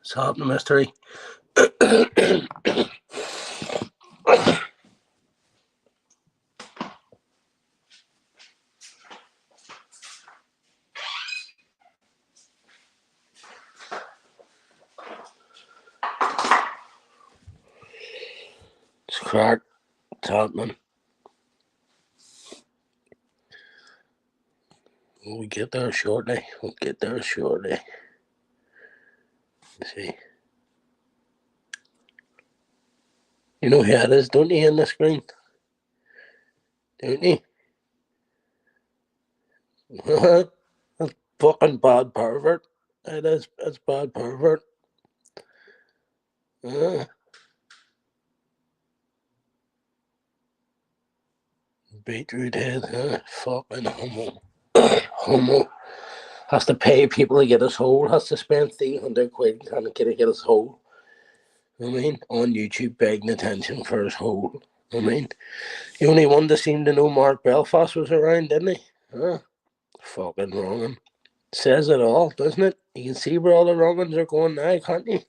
Solve the mystery. It's cracked. It's happening. We'll get there shortly. Let's see. You know who it is, don't you, in the screen? Don't you? That's fucking bad pervert. It is. It's bad pervert. Beetroot head. Fucking homo. Homo. Has to pay people to get his hole. Has to spend 300 quid trying to get his hole. I mean, on YouTube begging attention for his hole. I mean, the only one that seemed to know Mark Belfast was around, didn't he? Fucking wrong. Says it all, doesn't it? You can see where all the wrongings are going now, can't you?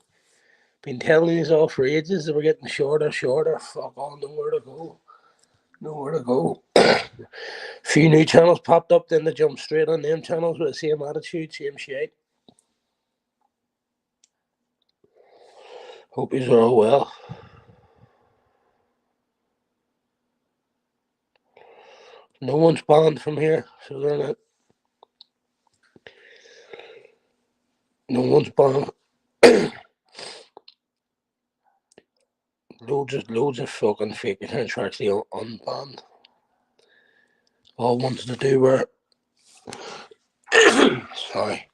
Been telling you all for ages that we're getting shorter. Fuck all, nowhere to go. Few new channels popped up, then they jumped straight on them channels with the same attitude, same shit. Hope you're all well. No one's banned from here, so they're not. No one's banned. Loads of fucking fake accounts are actually unbanned. All ones to do were sorry.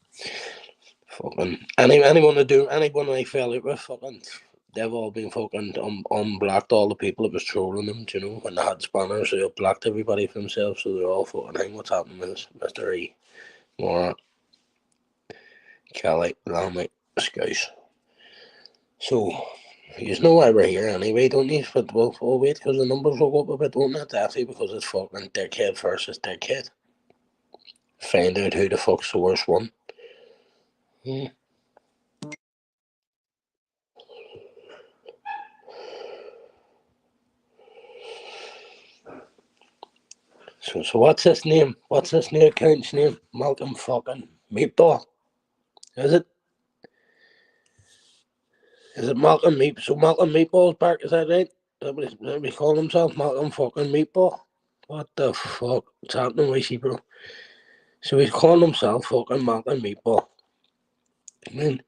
Fucking anyone I fell out with, fucking they've all been fucking unblocked all the people that was trolling them, you know, when they had spanners, they blocked everybody for themselves, so they're all fucking hang what's happening with Mr. E. Mora, Kelly, Lamy, Scouse. So you know why we're here anyway, don't you? But we'll wait because the numbers will go up a bit, won't it? Definitely, because it's fucking dickhead versus dickhead. Find out who the fuck's the worst one. So what's his name? What's his new account's name? Malcolm fucking Meatball. Is it? Is it Malcolm Meat? So Malcolm Meatball's back, is that right? That we call himself Malcolm fucking Meatball? What the fuck? What's happening with you, bro? So he's calling himself fucking Malcolm Meatball. I mean,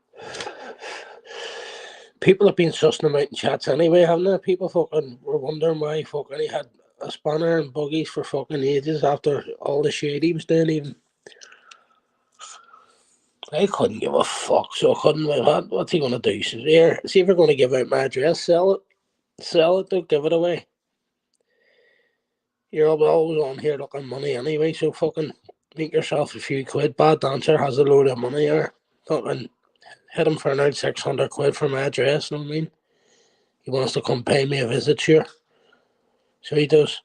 people have been sussing him out in chats anyway, haven't they? People fucking were wondering why fucking he had a spanner and buggies for fucking ages after all the shit he was doing even. I couldn't give a fuck, so I couldn't. What's he gonna do? So here, see if we're gonna give out my address, sell it, don't give it away. You're always on here looking money anyway, so fucking make yourself a few quid. Bad dancer has a load of money here. Fucking hit him for another 600 quid for my address, you know what I mean? He wants to come pay me a visit here. So he does.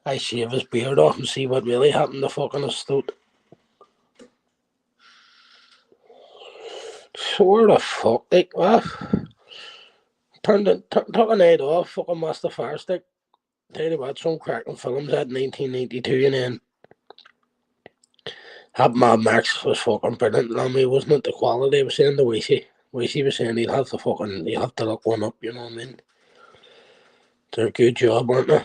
I shave his beard off and see what really happened to fucking his throat. So where the fuck, like, what? Took an head off, fucking master fire stick. Tell you what, some cracking films at 1992, and then had Mad Max was fucking brilliant. I mean, wasn't it the quality? I was saying the Wishy was saying he'd have to look one up, you know what I mean? They're a good job, aren't they?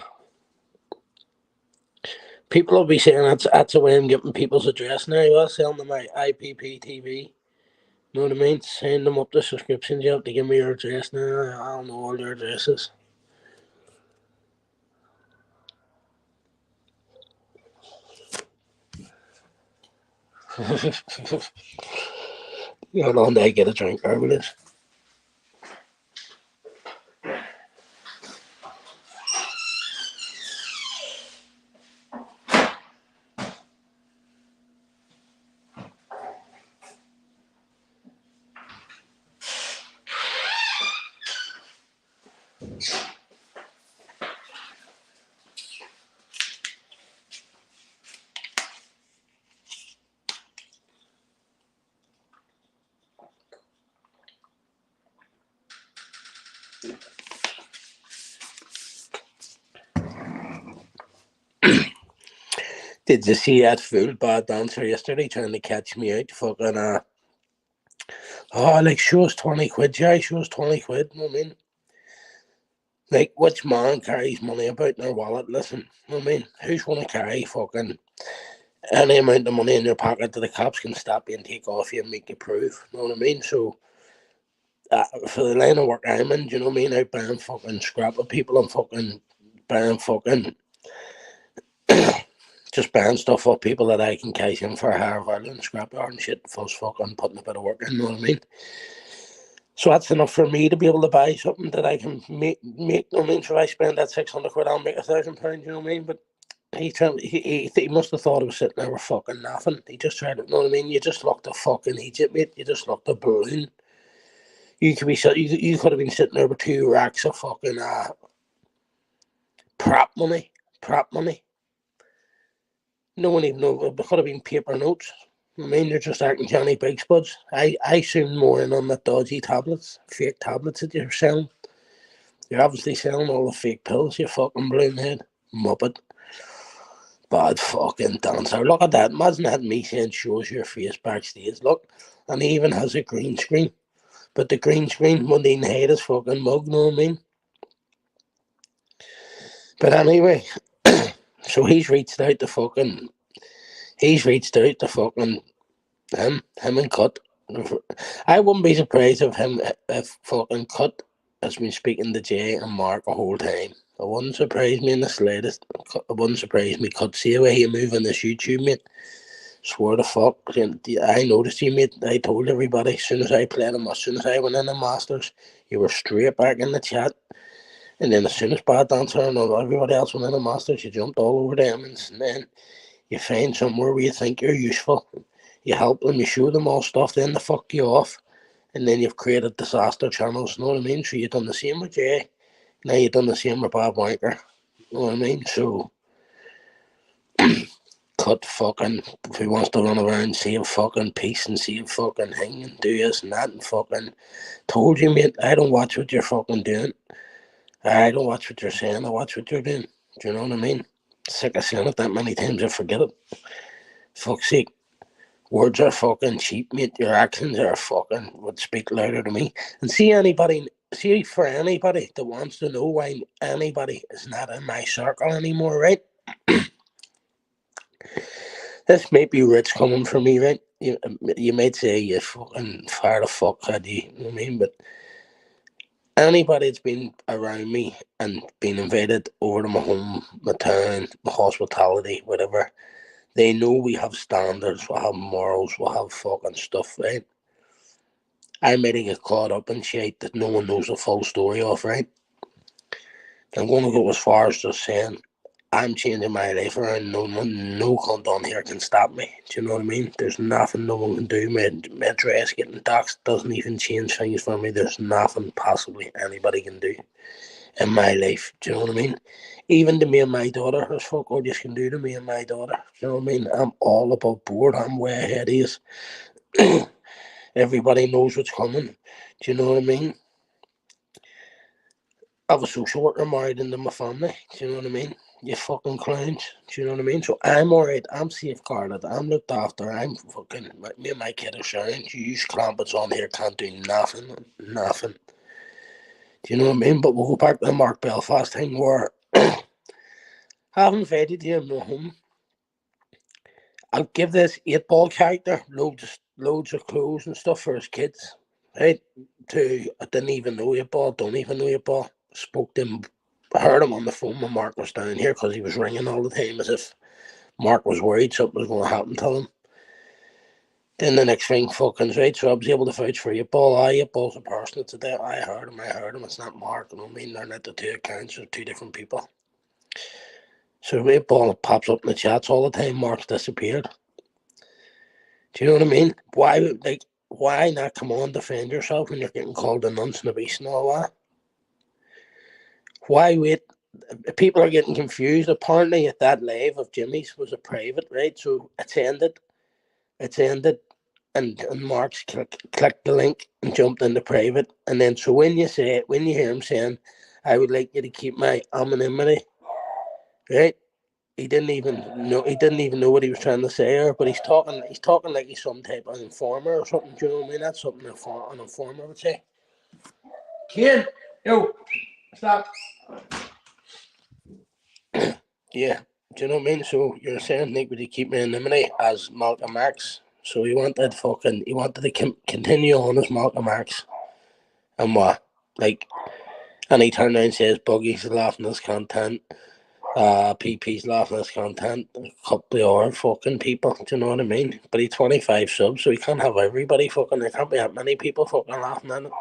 People will be saying that's a way I'm getting people's address now. I was selling them my IPPTV. You know what I mean? Send them up the subscriptions. You have to give me your address now. I don't know all their addresses. You know, they get a drink over this. Did you see that fool bad dancer yesterday trying to catch me out? Fucking, like, show us 20 quid, Jay, show us 20 quid, you know what I mean? Like, which man carries money about in their wallet? Listen, you know what I mean? Who's going to carry fucking any amount of money in your pocket that the cops can stop you and take off you and make you prove? You know what I mean? So, for the line of work I'm in, do you know what I mean? Out buying fucking scrap of people and fucking buying fucking just buying stuff off people that I can cash in for a higher value and scrapyard and shit, plus fucking putting a bit of work in, you know what I mean? So that's enough for me to be able to buy something that I can make you know what I mean? So if I spend that 600 quid, I'll make £1,000, you know what I mean? But he must have thought I was sitting there with fucking nothing. He just tried to, you know what I mean? You just looked a fucking Egypt, mate. You just looked a balloon. You could have been sitting there with 2 racks of fucking prop money. No one even know. It could have been paper notes. I mean, you're just acting Johnny Big Spuds. I seem more in on the dodgy tablets, fake tablets that you're selling. You're obviously selling all the fake pills, you fucking balloonhead. Muppet. Bad fucking dancer. Look at that. Imagine that me saying shows your face backstage. Look. And he even has a green screen. But the green screen wouldn't even hide his fucking mug, you know what I mean? But anyway, so he's reached out to fucking him and Cut. I wouldn't be surprised if fucking Cut has been speaking to Jay and Mark the whole time. It wouldn't surprise me in the slightest. It wouldn't surprise me. Cut, see the way you move on this YouTube, mate. Swear to fuck. I noticed you, mate. I told everybody as soon as I played him, as soon as I went in the Masters, you were straight back in the chat. And then as soon as Bad Dancer and everybody else went in the Masters, you jumped all over them. And then you find somewhere where you think you're useful. You help them, you show them all stuff, then they fuck you off. And then you've created disaster channels, you know what I mean? So you've done the same with Jay. Now you've done the same with Bob Wanker. You know what I mean? So Cut fucking, if he wants to run around, save fucking peace and save fucking thing and do this and that and fucking told you, mate, I don't watch what you're fucking doing. I don't watch what you're saying, I watch what you're doing. Do you know what I mean? Sick of saying it that many times I forget it. Fuck's sake. Words are fucking cheap, mate. Your actions are fucking would speak louder to me. And see for anybody that wants to know why anybody is not in my circle anymore, right? This might be rich coming from me, right? You might say you fucking fire the fuck had you know what I mean? But anybody that's been around me and been invited over to my home, my town, my hospitality, whatever, they know we have standards, we have morals, we have fucking stuff, right? I might get caught up in shit that no one knows the full story of, right? I'm going to go as far as just saying I'm changing my life around. No cunt on here can stop me. Do you know what I mean? There's nothing no one can do. My dress getting doxxed doesn't even change things for me. There's nothing possibly anybody can do in my life. Do you know what I mean? Even to me and my daughter, there's fuck all you can do to me and my daughter. Do you know what I mean? I'm all above board. I'm way ahead of you. Everybody knows what's coming. Do you know what I mean? I have a social worker married into my family. Do you know what I mean? You fucking clowns. Do you know what I mean? So I'm alright. I'm safeguarded. I'm looked after. I'm fucking. Me and my kid are sharing. You use clampets on here can't do nothing. Nothing. Do you know what I mean? But we'll go back to the Mark Belfast thing where I have invited you in my home. I'll give this 8-ball character loads of clothes and stuff for his kids. Right? I didn't even know 8-ball, don't even know 8-ball. Spoke to him, heard him on the phone when Mark was down here because he was ringing all the time as if Mark was worried something was going to happen to him. Then the next thing fucking right, so I was able to vouch for 8-ball. 8-ball's a person today. I heard him. It's not Mark, you know what I mean? They're not the two accounts, they're two different people. So 8-ball pops up in the chats all the time. Mark's disappeared. Do you know what I mean? Why not come on, defend yourself when you're getting called a nonce and a beast and all that? Why wait? People are getting confused. Apparently, at that live of Jimmy's was a private, right? So it's ended. and Mark's clicked the link and jumped into private. And then so when you hear him saying, "I would like you to keep my anonymity," right? He didn't even know what he was trying to say, but he's talking like he's some type of informer or something. Do you know what I mean? That's something an informer would say. Kid, yo, stop. Yeah, do you know what I mean? So you're saying Nick would he keep me anonymity as Malcolm X? So he wanted to continue on as Malcolm X, and what? Like, and he turned around and says Buggy's laughing at his content. PP's laughing at his content. A couple of other fucking people, do you know what I mean? But he's 25 subs, so he can't have everybody fucking. There can't be that many people fucking laughing at it.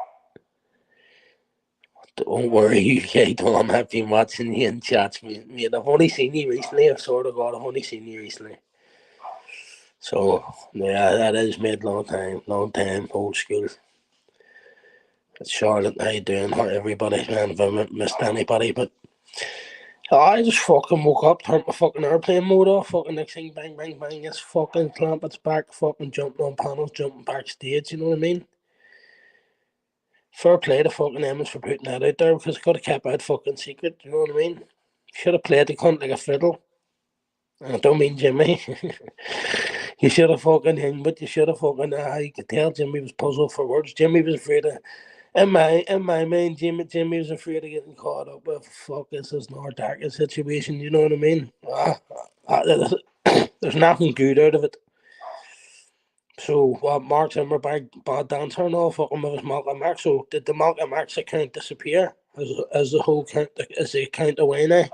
Don't worry, UK Tom. I've been watching you in chats, mate. I've only seen you recently. I've sort of got. I've only seen you recently. So yeah, that is made long time, old school. It's Charlotte. How you doing? How everybody? Man, if I missed anybody, but I just fucking woke up, turned my fucking airplane mode off. Fucking next thing, bang, bang, bang. This fucking clamp, it's back. Fucking jumping on panels, jumping backstage. You know what I mean? Fair play to fucking Emmons for putting that out there because it could have kept out fucking secret. You know what I mean? Should have played the cunt like a fiddle. I don't mean Jimmy. You should have fucking him, but you should have fucking. You could tell Jimmy was puzzled for words. Jimmy was afraid of. In my mind, Jimmy was afraid of getting caught up with fuck. This is not darker situation. You know what I mean? There's nothing good out of it. So Mark Zimmerberg bad dancer and all fucking with his Malcolm X. So did the Malcolm X account disappear? As the whole account is the account away now?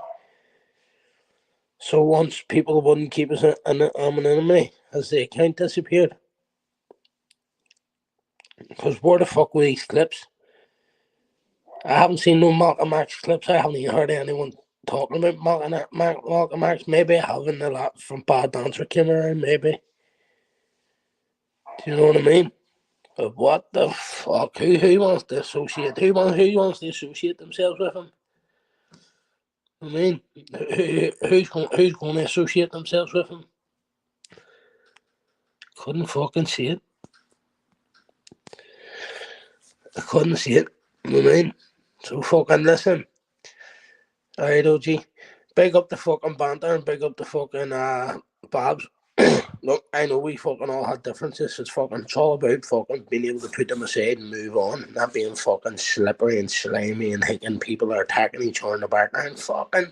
So once people wouldn't keep us an anonymity, has the account disappeared? Because where the fuck were these clips? I haven't seen no Malcolm X clips. I haven't even heard anyone talking about Malcolm X. Maybe I have in the lot from Bad Dancer came around, maybe. Do you know what I mean? But what the fuck? Who wants to associate? Who wants to associate themselves with him? I mean, who's going to associate themselves with him? Couldn't fucking see it. I couldn't see it. I mean, so fucking listen. Alright, OG. Big up the fucking banter and big up the fucking Babs. Look, I know we fucking all had differences. It's all about fucking being able to put them aside and move on. Not being fucking slippery and slimy and thinking people are attacking each other in the background. Fucking,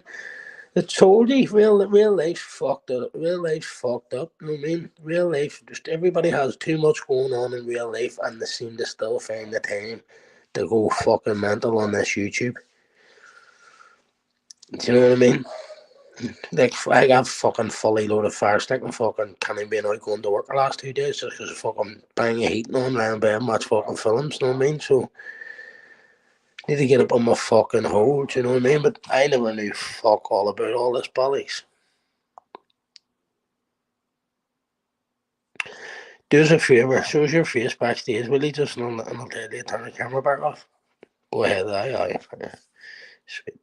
it's told you, real life fucked up. Real life fucked up. You know what I mean? Real life, just everybody has too much going on in real life and they seem to still find the time to go fucking mental on this YouTube. Do you know what I mean? Like, I got fucking fully loaded fire stick and fucking can't even be out going to work the last 2 days just because of fucking banging heating on around bed and watch fucking films, you know what I mean? So, need to get up on my fucking hole, do you know what I mean? But I never knew fuck all about all this bollocks. Do us a favour, show us your face backstage, will you? Just and I'll tell you to turn the camera back off. Go ahead, aye. Sweet.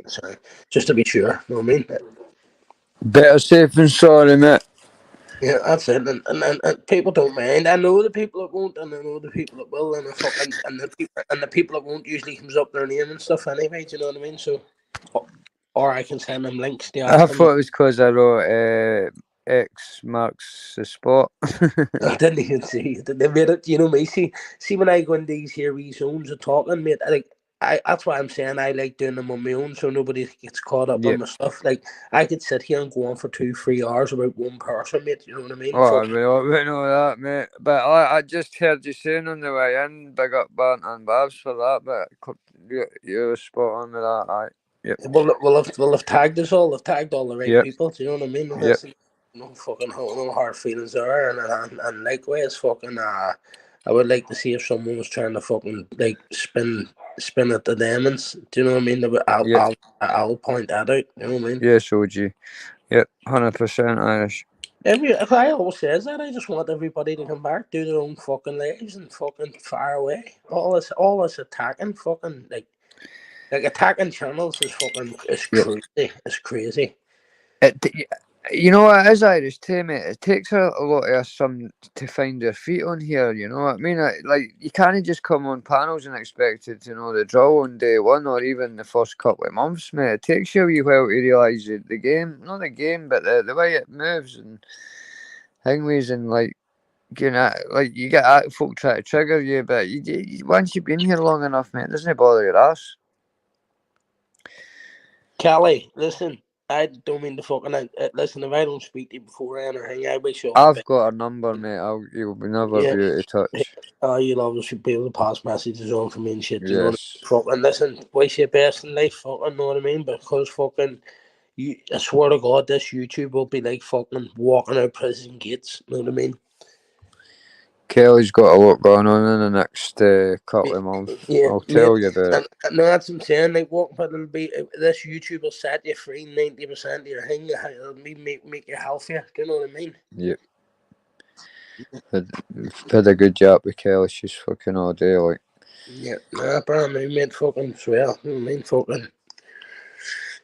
Sorry, just to be sure, you know what I mean? Better safe than sorry, mate. Yeah, that's it. And people don't mind. I know the people that won't, and I know the people that will, and the people that won't usually comes up their name and stuff anyway. Do you know what I mean? So, or I can send them links to I ask them. thought it was because I wrote X marks the spot. I didn't even see. They made it. You know me. See when I go in these here wee zones of talking, mate. That's why I'm saying I like doing them on my own, so nobody gets caught up on Yep. my stuff. Like I could sit here and go on for 2-3 hours about one person, mate. You know what I mean? Oh, we know that, mate. But I just heard you saying on the way in, big up Bant and Babs for that, but you were spot on with that, aye. Yep. We'll have tagged us all. They've tagged all the right people. Do you know what I mean? Yep. No fucking no hard feelings there, and likewise, fucking I would like to see if someone was trying to fucking like spin at the demons. Do you know what I mean? I'll point that out. You know what I mean? Yes, OG. Yep, 100% Irish. I always says that, I just want everybody to come back, do their own fucking lives, and fucking fire away. All this attacking, fucking like Like attacking channels is fucking crazy. It's crazy. You know what it is, Irish too, mate. It takes a lot of some to find their feet on here. You know what I mean? Like you can't just come on panels and expect it to know the drill on day one or even the first couple of months, mate. It takes you a wee while to realise the game, not the game, but the way it moves and thingways and like. You know, like you get folk try to trigger you, but once you've been here long enough, mate, it doesn't bother your ass. Kelly, listen, I don't mean to fucking listen. If I don't speak to you before anything, I wish you all the I've best. got a number, mate. You'll never Yeah, be able to touch. you'll obviously be able to pass messages on for me and shit. You know what Yes. I mean? Fucking listen, wish you best in life. Fucking know what I mean? Because fucking, I swear to God, this YouTube will be like fucking walking out prison gates. You know what I mean? Kelly's got a lot going on in the next couple of months. Yeah, I'll mate. tell you about it. And that's what I'm saying. Like, what? But it'll be this YouTube will set you free 90% of your thing. It'll make you healthier. Do you know what I mean? Yep. Did a good job with Kelly. She's fucking all day, like. Yeah, brand new mate. Fucking swell. You know what I mean? Fucking.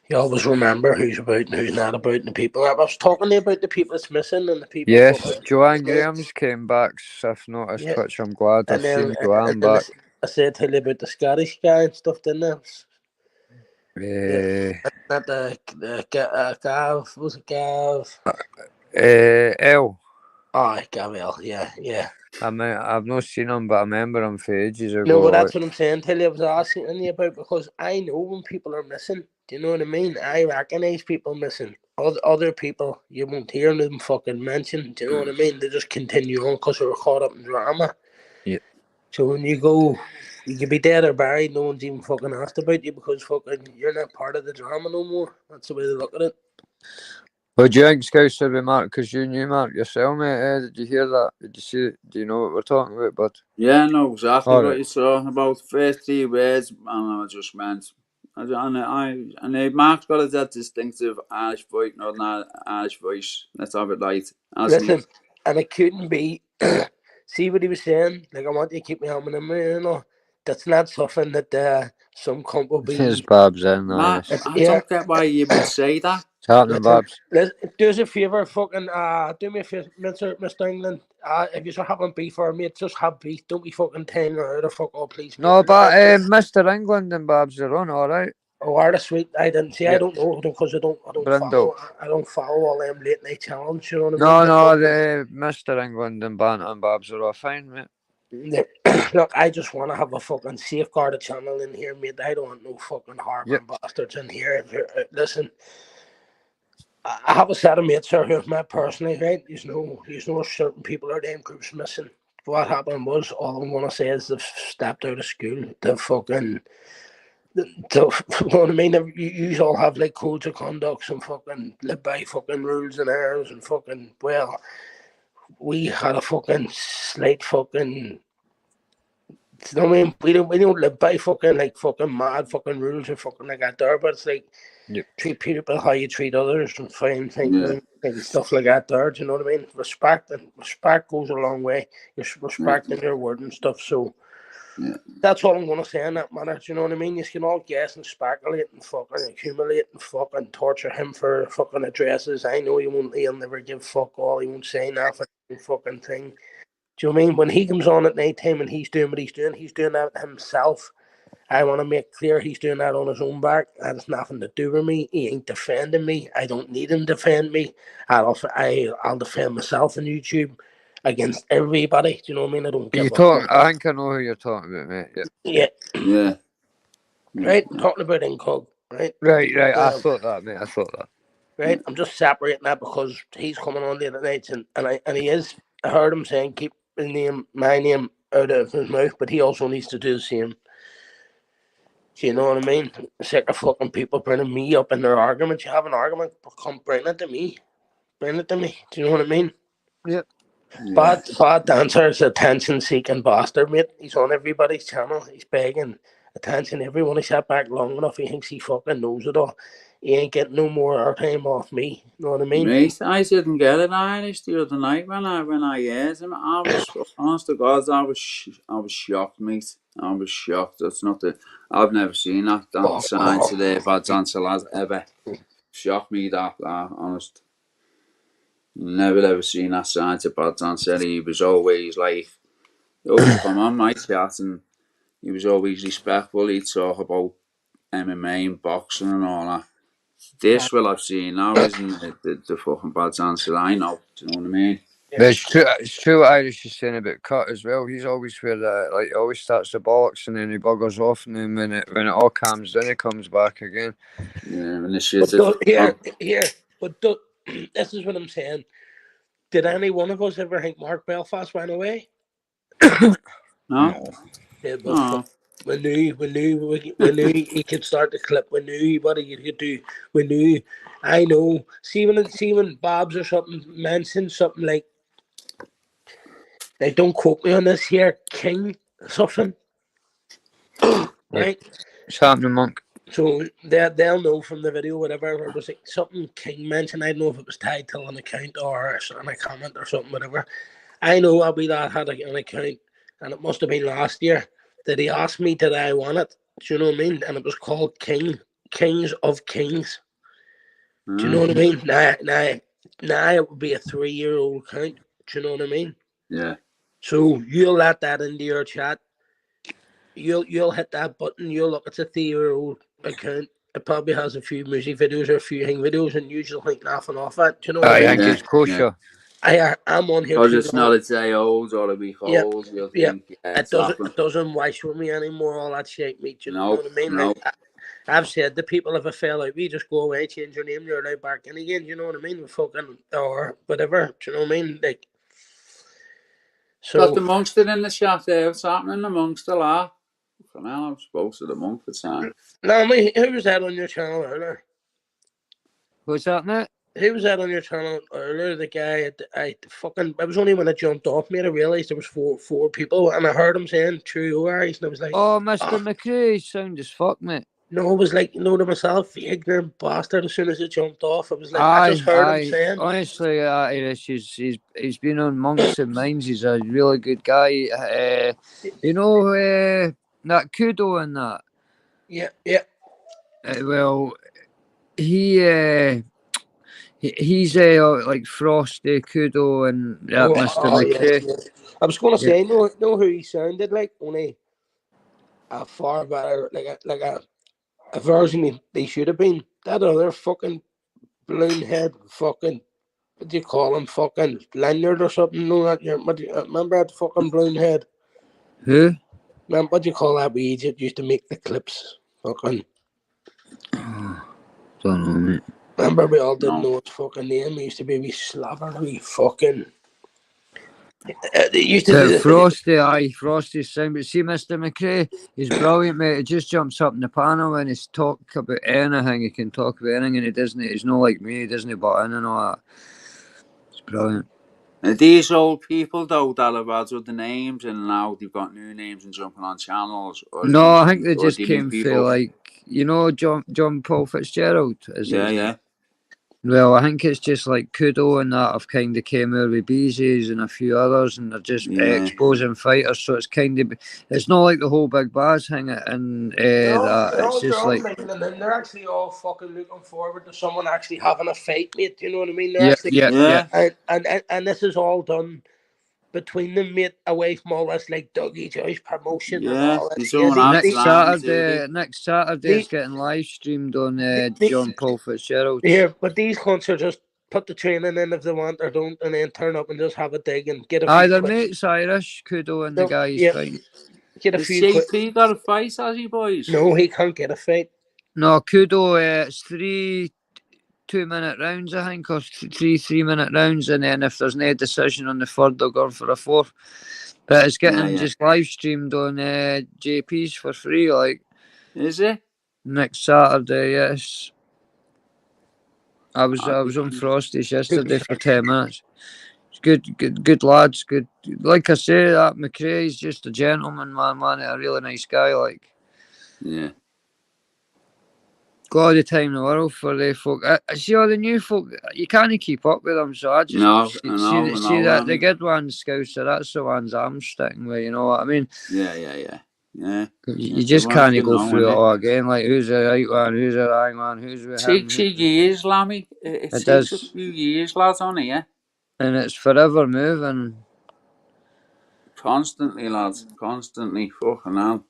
You always remember who's about and who's not about, and the people. I was talking to you about the people that's missing and the people. Yes, Fucking, Joanne Graham's came back. I've noticed, yeah, which I'm glad. I've and then seen Joanne back. I said to you about the Scottish guy and stuff, didn't I? Yeah, Uh, not the Gav. Was it Gav? El. Oh, Gabriel. Yeah. I've not seen him, but I remember him for ages ago. No, but Like. that's what I'm saying to you. I was asking you about because I know when people are missing. Do you know what I mean? I recognise people missing. Other people, you won't hear them fucking mention. Do you know what I mean? They just continue on because they're caught up in drama. Yeah. So when you go, you could be dead or buried. No one's even fucking asked about you because fucking you're not part of the drama no more. That's the way they look at it. Well, do you think Scouts should be Mark? Because you knew Mark yourself, mate. Did you hear that? Did you see it? Do you know what we're talking about, bud? Yeah, I know exactly All what right. you saw. About 30 words, and I just went. And Mark's got a that distinctive Irish voice, not an Irish voice. Let's have it right. Listen, and it couldn't be. See what he was saying? Like, I want you to keep me humming in there, you know. That's not something that some cunt will There's be. Babs in, Mark, Irish. I don't get why you would say that. It's happening, Babs. Do us a favour, fucking, do me a favour, Mr. England. If you're having beef for me, just have beef. Don't be fucking telling her how to fuck all, please. No, but Mr. England and Babs are on, all right. Oh, are the sweet? I didn't see. I Yep. don't know because I don't Brindle. follow all them late night channels. You know what I No, mean? no, the Mr. England and Banter and Babs are all fine, mate. Look, I just want to have a fucking safeguarded channel in here, mate. I don't want no fucking harboring bastards in here. Listen, I have a set of mates here who have met personally, right? There's no certain people or them groups missing. What happened was, all I'm gonna say is they've stepped out of school. They've fucking, you know what I mean? You all have like codes of conduct and fucking live by fucking rules and errors and fucking, well, we had a fucking slight fucking. You know what I mean? We don't live by fucking like fucking mad fucking rules and fucking like that there, but it's like treat people how you treat others and find things and stuff like that there. Do you know what I mean? Respect goes a long way. You're respecting your word and stuff. So that's all I'm gonna say in that matter. Do you know what I mean? You can all guess and speculate and fucking accumulate and fucking torture him for fucking addresses. I know he'll never give fuck all. He won't say nothing fucking thing. Do you know what I mean? When he comes on at night time and he's doing what he's doing that himself. I want to make clear he's doing that on his own back. That has nothing to do with me. He ain't defending me. I don't need him to defend me. I'll defend myself on YouTube against everybody. Do you know what I mean? I don't give a fuck. I think I know who you're talking about, mate. Yeah. Right? I'm talking about Incog, right? Right. I thought that, mate. I thought that. Right? I'm just separating that because he's coming on late at night and he is. I heard him saying keep my name out of his mouth, but he also needs to do the same. Do you know what I mean? Sick of fucking people bringing me up in their arguments. You have an argument, come bring it to me. Bring it to me. Do you know what I mean? Yep. Bad dancer is attention seeking bastard, mate. He's on everybody's channel. He's begging. attention. Everyone he sat back long enough, he thinks he fucking knows it all. He ain't getting no more airtime off me. You know what I mean? Mate, I didn't get it Irish the other night when I heard him. I was, honest to God, I was shocked, mate. I was shocked. That's not the. I've never seen that sign to the bad dancer lad ever. Shocked me that honest. Never ever seen that sign to bad dancer. He was always like, he always come on my chat and he was always respectful. He'd talk about MMA and boxing and all that. This will I've seen now isn't it, the fucking bad dancer I know. Do you know what I mean? But it's true what Irish is saying about Cut as well. He's always where he always starts the bollocks and then he buggers off, and then when it all calms down, he comes back again. Yeah, when the shit but this is what I'm saying. Did any one of us ever think Mark Belfast went away? No. Yeah, but we knew he could start the clip. We knew what he could do. We knew. I know. See when Bob's or something mentioned something like, don't quote me on this here, King something. Right? It's happening, Monk. So they'll know from the video, whatever, it was like something King mentioned. I don't know if it was tied to an account or on a comment or something, whatever. I know I'll be that had an account, and it must have been last year that he asked me did I want it. Do you know what I mean? And it was called Kings of Kings. Do you know what I mean? Now it would be a 3-year-old account. Do you know what I mean? Yeah. So you'll let that into your chat. You'll hit that button. You'll look. It's a 3-year-old account. It probably has a few music videos or a few thing videos, and you'll think nothing off it. Do you know what I mean? It's kosher. I'm on here. Because it's not a day old or a week old. You'll think, it doesn't wash with me anymore. All that shit, mate. You know what I mean? Like, I've said the people if I fell out, we just go away, change your name, you're allowed back in again. You know what I mean? Fucking or whatever. Do you know what I mean? Like. So got the monster in the chat there. What's happening amongst the lot? For now, I'm supposed to the monk for time. No, who was that on your channel earlier? What's that, mate? Who was that on your channel earlier? The guy, it was only when I jumped off, mate, I realised there was four people, and I heard him saying true Irish, and I was like, oh, Mr. McRae, sound as fuck, mate. No, it was like, to myself, ignorant bastard, as soon as it jumped off, I was like, I just heard him saying. Honestly, Irish, he's been on Monks and Mines, he's a really good guy. You know, that Kudo and that? Yeah. Well, he's like Frosty, Kudo, and Mr. McRae. Yes. I was going to say, know who he sounded like? Only a far better, like a version they should have been. That other fucking balloon head, fucking, what do you call him? Fucking lanyard or something? No, remember that fucking balloon head? Who? Man, what do you call that? We Egypt used to make the clips. Fucking. Don't know, mate. Remember, we all didn't know his fucking name. He used to be wee slobber, wee fucking. Frosty's sound, but see, Mr. McRae, he's brilliant, mate. He just jumps up in the panel and he's talk about anything. He can talk about anything, and he doesn't. He's not like me. He doesn't butt in and all that. It's brilliant. And these old people though that have had other names and now they've got new names and jumping on channels. No, I think they just came through like John Paul Fitzgerald. Yeah. Well, I think it's just like Kudo and that have kind of came out with Beezies and a few others, and they're just exposing fighters. So it's it's not like the whole Big Baz thing, and that it's just like they're actually all fucking looking forward to someone actually having a fight, mate. You know what I mean? And this is all done between them, mate, away from all this like Dougie Joyce promotion and all that. Next Saturday it's getting live streamed on John Paul Fitzgerald. Yeah, but these cunts are just put the training in if they want or don't, and then turn up and just have a dig and get a few either mates Irish, Kudo and the guy he's fighting. Get a few JP got a fight, has he, boys? No, he can't get a fight. No, Kudo, it's 3 2-minute rounds, I think, or 3 3-minute rounds, and then if there's no decision on the third, they'll go for a fourth. But it's getting just live streamed on JP's for free, like. Is it? Next Saturday, yes. I was on Frosty's yesterday for 10 minutes. It's good lads, good. Like I say, that McRae's just a gentleman, man, a really nice guy, like. Yeah. Got all the time in the world for the folk. I see all the new folk. You can't keep up with them, so I just see that the good ones, Scouser. That's the ones I'm sticking with. You know what I mean? Yeah. You just can't go through it all again. Like who's the right one, who's the wrong one, who's with him. Takes you years, Lammy. It takes does. a few years, lads, on here. And it's forever moving. Constantly, lads. Constantly. Fucking hell.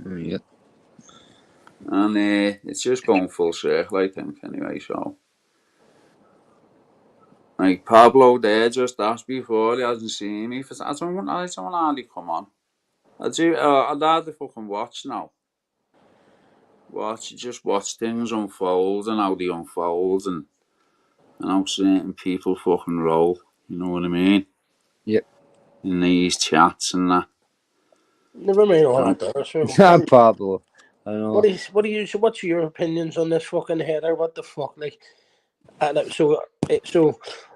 Yep. And it's just going full circle, I think, anyway, so. Like Pablo there just asked before, he hasn't seen me. I don't want Ali come on. I'd rather fucking watch now. Just watch things unfold and how they unfold and how certain people fucking roll. You know what I mean? Yep. In these chats and that. Never mind all that there. So, Pablo. I know. What's your opinions on this fucking header? What the fuck, like? So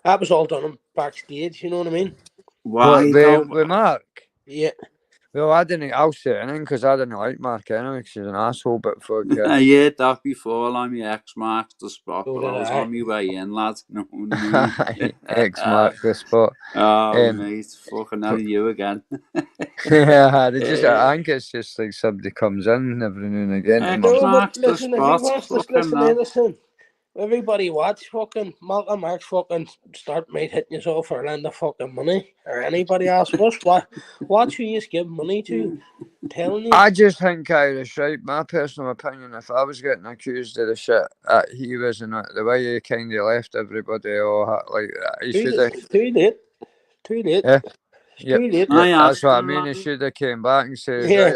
that was all done backstage. You know what I mean? Why? With Mark? Yeah. Well, I'll say anything because I didn't like Mark anyway because he's an asshole, but fuck I heard that before, I'm my X marks the spot, So but I was on my way in, lads. You know what I mean? X marks the spot. Oh, mate, fucking hell, you again. Yeah, I think it's just like somebody comes in every now and again. X marks the spot, listen. Everybody watch fucking Malcolm X fucking start hitting us off for lend the fucking money or anybody else. Watch who you give money to. Telling you. I just think Irish, right? My personal opinion, if I was getting accused of the shit that he was in it, the way he kind of left everybody, he should have. Too late. Yeah. Too late. That's what I mean. He should have came back and said, he had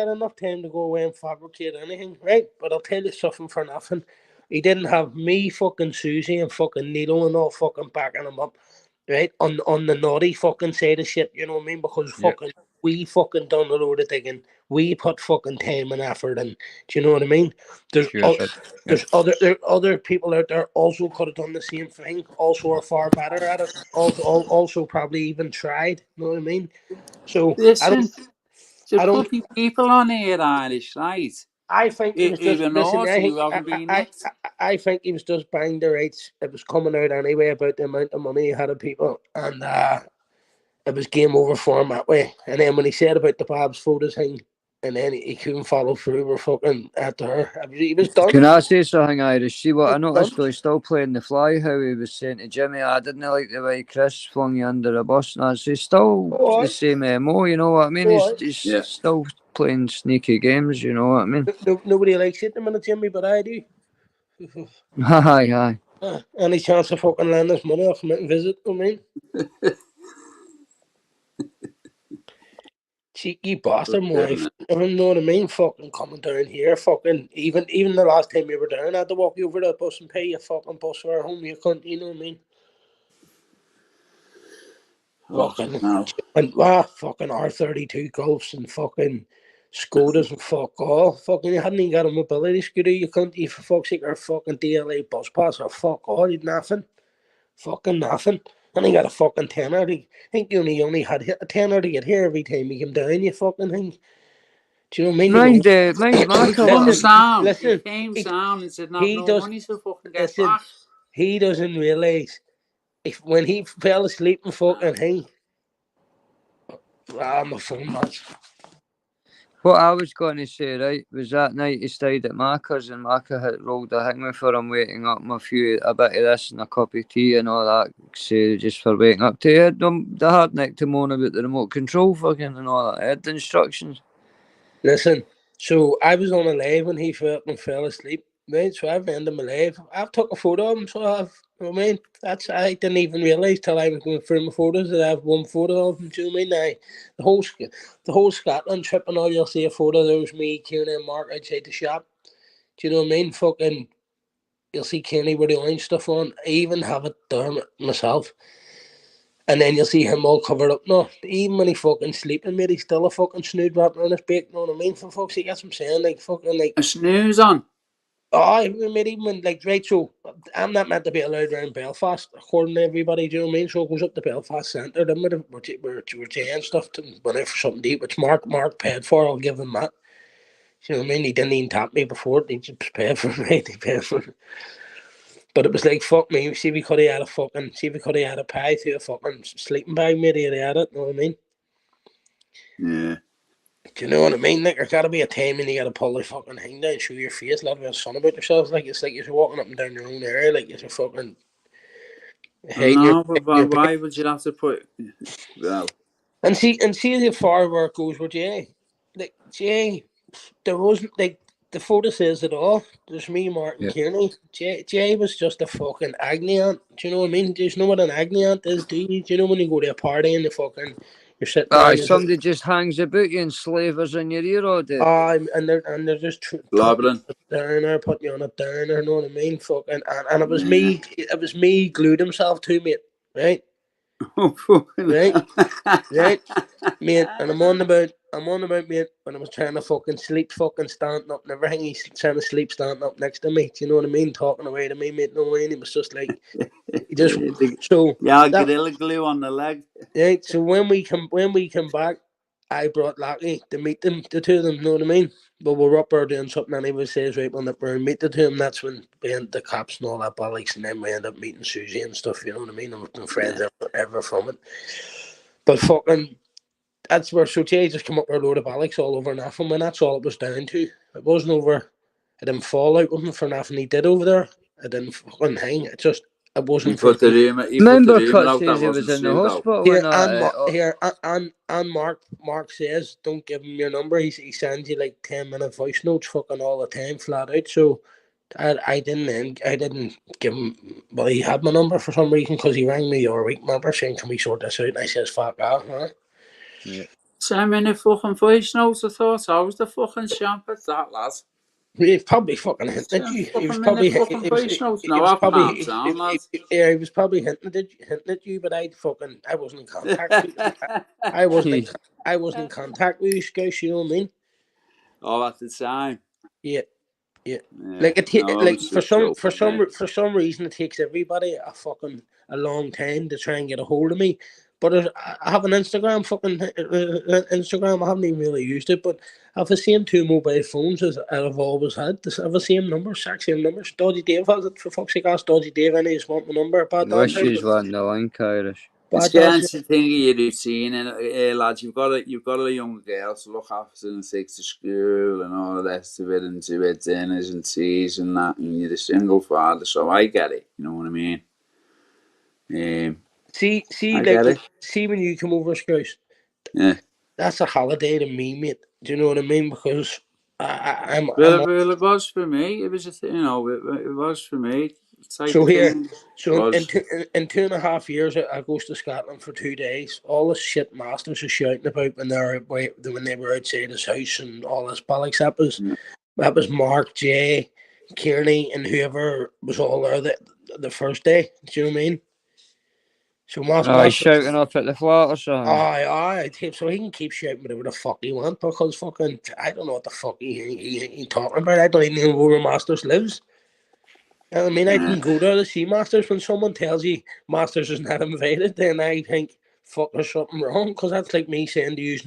enough time to go away and fabricate anything, right? But I'll tell you something for nothing. He didn't have me, fucking Susie, and fucking Nilo and all fucking backing him up, right? On the naughty fucking side of shit, you know what I mean? Because fucking we fucking done a load of digging. We put fucking time and effort in. Do you know what I mean? There's other people out there also could have done the same thing. Also are far better at it. Also probably even tried. You know what I mean? So listen, to put people on here, Irish, right? I think he was just I think he was just banging the rates. It was coming out anyway about the amount of money he had of people, and it was game over for him that way. And then when he said about the Babs photos thing, and then he couldn't follow through, we're fucking after her. He was done. Can I say something, Irish? See what I noticed though, he's still playing the fly, how he was saying to Jimmy, I didn't like the way Chris flung you under the bus. And he's still the same MO, you know what I mean? He's still playing sneaky games, you know what I mean? Nobody likes it at the minute, Jimmy, but I do. Aye. Any chance of fucking land this money, I'll come out and visit, I mean. Cheeky bastard, wife. You know what I mean? Fucking coming down here, fucking even the last time you were down, I had to walk you over to the bus and pay your fucking bus fare home. You couldn't, you know what I mean? Fucking R32 Golfs and fucking Skodas and fuck all. Fucking you hadn't even got a mobility scooter. You couldn't even for fuck's sake or fucking DLA bus pass or fuck all. You'd nothing. Fucking nothing. And he got a fucking tenner. I think you only had a tenner to get here every time you came down, you fucking thing. Do you know what I mean? Mind Marco. Listen, he came down and said, no money to fucking get back. He doesn't realise when he fell asleep and fucking thing. My phone, match. What I was going to say, right, was that night he stayed at Macca's and Macca had rolled a thing for him, waiting up a bit of this and a cup of tea and all that, say, just for waking up. He had the hard neck to moan about the remote control fucking and all that. I had the instructions. Listen, so I was on a live when he fell asleep, right? So I've ended my live. I've took a photo of him, so I didn't even realise till I was going through my photos that I have one photo of him. Do you know what I mean? The whole Scotland trip and all, you'll see a photo. There was me, Kieran and Mark outside the shop. Do you know what I mean? Fucking, you'll see Kenny with the orange stuff on. I even have it there myself. And then you'll see him all covered up. No, even when he fucking sleeping, mate, he's still a fucking snood wrapping on his back. You know what I mean? For fuck's sake, that's what I'm saying. Like, fucking, like. A snooze on? I made even like right. So I'm not meant to be allowed around Belfast, according to everybody. Do you know what I mean? So it goes up to Belfast Centre. Then we're saying stuff to went out for something to eat, which Mark paid for. I'll give him that. You know what I mean? He didn't even tap me before. He just paid for it. He paid for it. But it was like fuck me. See, we could have had a pie through a fucking sleeping bag. Maybe he had it. You know what I mean? Yeah. Do you know what I mean? Like, there gotta be a time when you gotta pull the fucking thing down, show your face, let a son about yourself. Like, it's like you're walking up and down your own area, like you're fucking hiding No, but your why would you have to put? Well, and see how far where it goes with Jay. Like Jay, there wasn't like the photo says it all. There's me, Martin Yeah. Kearney. Jay was just a fucking agony aunt. Do you know what I mean? Do you know what an agony aunt is? Do you know when you go to a party and you're sitting Aye, down? somebody just hangs about you and slavers in your ear all day. And they're just putting blabbering. it down there, putting you on it down there. You know what I mean? Fucking and it was me. It was me glued himself to me, right, Oh, fucking right, right, hell. mate. And I'm on about mate. When I was trying to fucking sleep, fucking standing up and everything, he's trying to sleep standing up next to me. Do you know what I mean? Talking away to me, mate. No way. And he was just like, he just so Yeah, that. gorilla glue on the leg. Right, so when we come back, I brought Lackie to meet them, the two of them. You know what I mean? But we're up there doing something, and he was says right on the we're meet the two of them. That's when we end the cops and all that bollocks, and then we end up meeting Susie and stuff. You know what I mean? And we've been friends ever from it. But fucking, that's where so Jay just come up with a load of bollocks all over nothing. And that's all it was down to. It wasn't over. I didn't fall out with him for nothing he did over there. I didn't fucking hang. It He wasn't for put the me. rumor. He put the Remember rumor Cut out says that he was wasn't in the Sue though. hospital Here and and Mark says don't give him your number. He sends you like 10-minute voice notes fucking all the time, flat out. So I didn't give him. Well, he had my number for some reason because he rang me the other week. Remember saying, "Can we sort this out?" And I says, "Fuck off, huh?" yeah. So many fucking voice notes. I thought I was the fucking champ at that, lad. He was probably fucking hinting at So you. He was fucking many probably fucking voice notes. he No, was I probably can't sound, lads. yeah, he was probably hinting at you, but I wasn't in contact with you. I wasn't in, I wasn't in contact with you, Scouse. You know what I mean? Oh, at the time. Yeah. Yeah, Yeah. like No, I like was just joking, mate. for some reason it takes everybody a long time to try and get a hold of me. But I have an Instagram. I haven't even really used it, but I have the same two mobile phones as I've always had. I have the same number, exact same numbers. Dodgy Dave has it, for fuck's sake. Ask Dodgy Dave, and he just want my number. Bad The dodge, issues want the link, Irish. It's bad getting dodge. to think of your routine, and lads, you've got a young girl to look after and take to school and all the rest of it, and to it dinners and teas and that, and you're a single father, so I get it. You know what I mean? See, I get it. see when you come over, Scouse. Yeah. That's a holiday to me, mate. Do you know what I mean? Because I'm Well, it was for me. It was it was for me. Type so of here. thing. It So was. in 2.5 years, I goes to Scotland for 2 days. All the shit masters are shouting about when they were outside his house and all this bollocks. That was Mark J, Kearney, and whoever was all there the first day. Do you know what I mean? So He's shouting up at the flat or something. aye. So he can keep shouting whatever the fuck he wants because fucking I don't know what the fuck he talking about. I don't even know where Masters lives. I mean, I can go there to see Masters. When someone tells you Masters is not invited, then I think, fuck, there's something wrong. Because that's like me saying to you,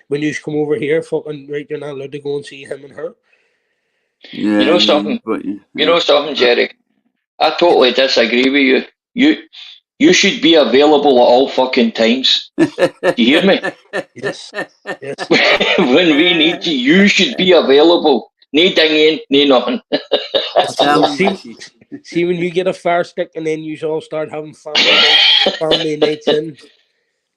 when you come over here, fucking, right, you're not allowed to go and see him and her. Yeah. You know something? But, You know something, Jerry? I totally disagree with you. You should be available at all fucking times. Do you hear me? Yes. When we need you should be available. No dinging, no nothing. Tell him, see, when you get a fire stick and then you all start having family nights in.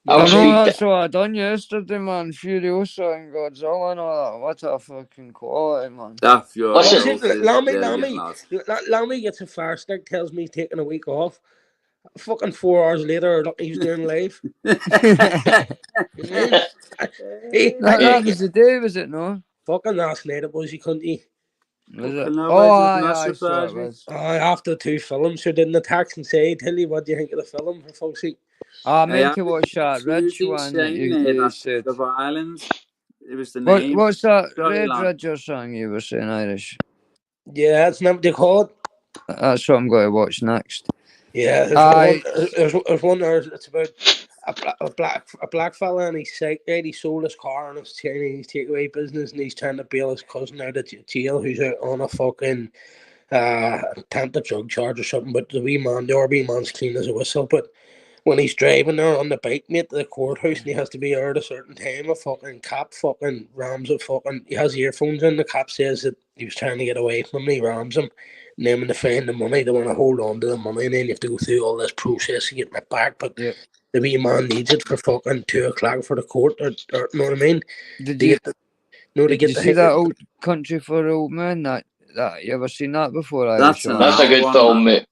I'll I know speak. that's what I done yesterday, man. Furiosa and Godzilla and all that. What a fucking quality, man. That Listen, Lamy gets a fire stick, tells me he's taking a week off. Fucking 4 hours later, look, he's doing live. That was the day, was it, no? Fucking last night it was, he couldn't he? Was it? No, Oh, doesn't that aye, so surprise it me? was. After 2 films, so didn't the text and say, tell you what do you think of the film, for fuck's sake? I meant to watch that Ridge one that you said. Of Ireland. It was the name. What's that Jolly Red Land. Ridge or something you were saying, Irish? Yeah, that's not what they call it. That's what I'm going to watch next. Yeah, Aye. there's one there. It's about a black fella and he's sick. He sold his car and his Chinese takeaway business, and he's trying to bail his cousin out of jail, who's out on a fucking attempted drug charge or something. But the RB man's clean as a whistle. But when he's driving there on the bike, mate, to the courthouse, and he has to be there at a certain time, a fucking cop fucking rams a fucking. He has earphones in. The cop says that he was trying to get away from him. He rams him. And then when they find the money, they want to hold on to the money, and then you have to go through all this process to get it back. But Yep. the wee man needs it for fucking 2 o'clock for the court, or you know what I mean? Did To you get the, no, to did get you the see that old Country for Old Men? That you ever seen that before? That's Irish? That's a good film, mate.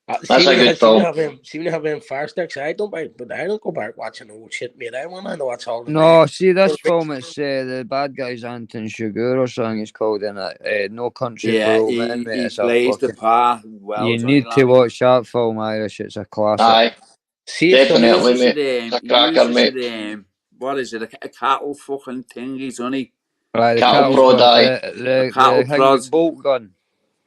That's a good film. See when you have them fire sticks. I don't go back watching old shit, mate. I want to watch all the No, see this film. It's the bad guy's Anton or something. It's called in it. No Country for Yeah, Old Men, he mate. It's a plays the fucking. part well. You Johnny need to Laddie. watch that film, Irish. It's a classic. Aye, See if definitely, Uses mate. it, It's a cracker, mate. what is it? A cattle fucking thing. He's only Right, the Cattle cattle prod, prod, aye. the cattle thing prod. with bolt gun.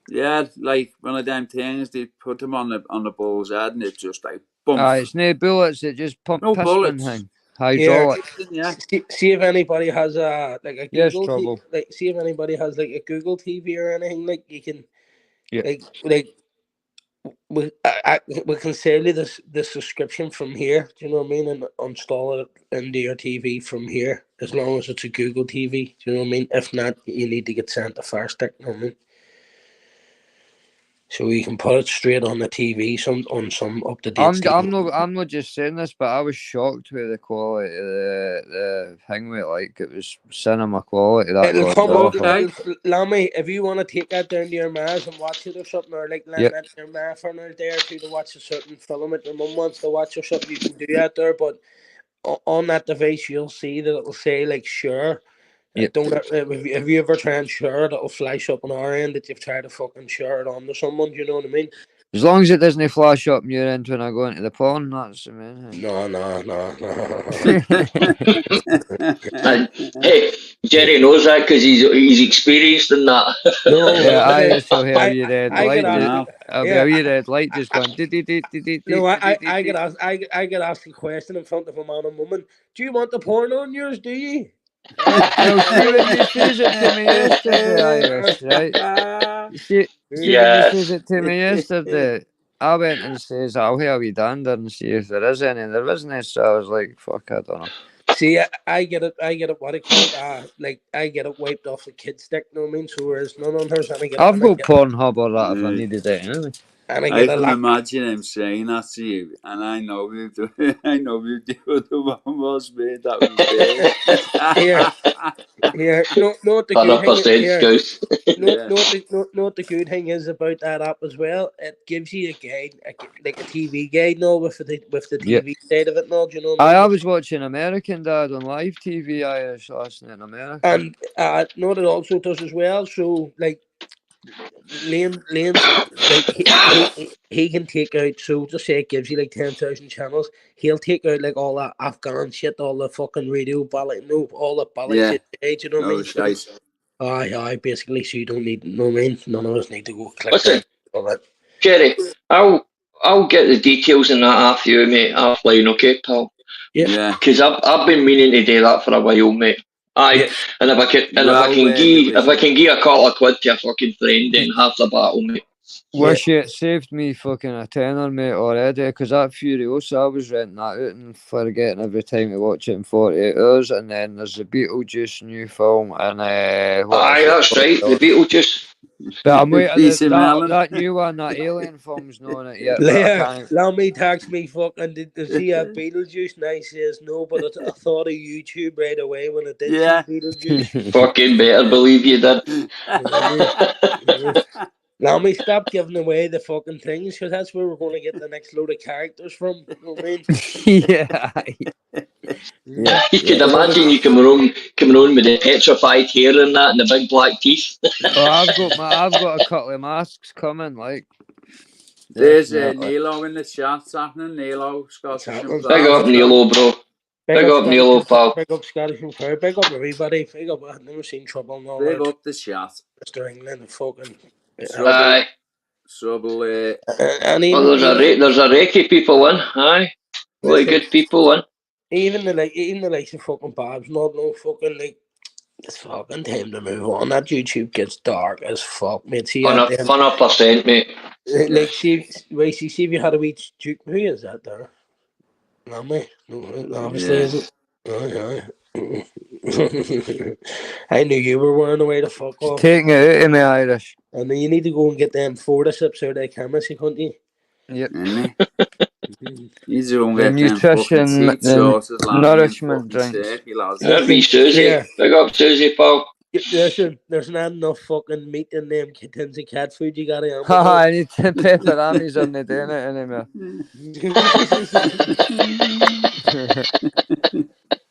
Yeah, like one of them things. They put him on the bull's head, and it's just like boom. It's no bullets. It just pump No piston bullets. thing. Hydraulic. Yeah. See if anybody has a Yes, Google trouble. see if anybody has like a Google TV or anything, like you can Yeah. like we can sell you this subscription from here. Do you know what I mean? And install it into your TV from here, as long as it's a Google TV. Do you know what I mean? If not, you need to get sent a Fire Stick. You know what I mean? So you can put it straight on the TV, on some up to date. I'm not just saying this, but I was shocked with the quality of the thing with it. Like it was cinema quality. That It'll God come up. Okay. Lammy, if you want to take that down to your ma's and watch it or something, or like lend Yep. that to your ma for an day or two to watch a certain film that your mum wants to watch or something, you can do that there. But on that device, you'll see that it'll say like share. Yep. Don't if you ever try and share it, it'll flash up on our end that you've tried to fucking share it on to someone. Do you know what I mean? As long as it doesn't flash up in your end when I go into the porn, that's the main thing. No. And, hey, Jerry knows that because he's experienced in that. No, Yeah, Irish will hear you red I light. get asked. I'll be a wee red light just going. No, I get asked. I get asked a question in front of a man and woman. Do you want the porn on yours? Do you? Well, see when you says it to me yesterday, Irish, right? See when you says it to me yesterday, I went and says, I'll have you dander and see if there is any. There isn't, so I was like, fuck, I don't know. See, I get it. What do you call it? Like I get it wiped off the kid stick. You know what I mean? So whereas none on hers, and I get. I've got Pornhub or that if I needed it. Anyway. And I can imagine him saying that to you, and I know you do. I know you do. The one was made. That was here. No, what the good thing is, no, what the good thing is about that app as well. It gives you a guide, like a TV guide, now with the TV side of it. Now, do you know what I mean? I was watching American Dad on live TV Irish last night in America, and know what it also does as well. So like. Liam's like he can take out, so just say it gives you like 10,000 channels, he'll take out like all that Afghan shit, all the fucking radio ballot, all the ballot shit, you know what I mean? Aye, basically, so you don't need, no, I mean, none of us need to go click that. All that. Jerry, I'll get the details in that off you, mate, offline, okay, pal? Yeah. Because I've been meaning to do that for a while, mate. Aye, and if I can give a couple of quid to a fucking friend, then half the battle, mate. Wish it saved me fucking a tenner, mate, already, because that Furiosa, I was renting that out and forgetting every time to watch it in 48 hours, and then there's the Beetlejuice new film, and that's right, the Beetlejuice. But I'm waiting that new one, that Alien film's not on it yet. Lammy tags me fucking to see a Beetlejuice, and I says no, but I thought of YouTube right away when I did see Beetlejuice. Fucking better believe you did. Lammy, stop giving away the fucking things, because that's where we're going to get the next load of characters from. You know what I mean? You could imagine you coming on with the petrified hair and that and the big black teeth. I've got a couple of masks coming, like. There's Nilo in the chat happening. Nilo, Scottish. Big up Nilo, bro. Big up Nilo, pal. Big up Scottish and Fair. Big up everybody. Big up. I've never seen trouble. No, big up the chat. Mr. England and fucking Aye. Trouble. And Well, there's a Reiki people in. Aye. Really listen, good people in. even the likes of fucking Bob's not no fucking like. It's fucking time to move on. That YouTube gets dark as fuck, mate. See that then. 100%, mate. Like, see if you had a wee Duke. Who is that there? Not me. No, obviously, is it? Aye. I knew you were wearing away to fuck He's off. taking it out of me, Irish. And then you need to go and get them forticeps out of the chemist, can't you? Yep. He's going The to get them fucking nutrition, teeth the sorted, laddie, and nourishment fucking drinks. turkey, lads. That'd be Susie. Yeah. Big up Susie, pal. Listen, there's not enough fucking meat in them tins of cat food you gotta Haha, I need 10 pepperamis on the doing it anymore.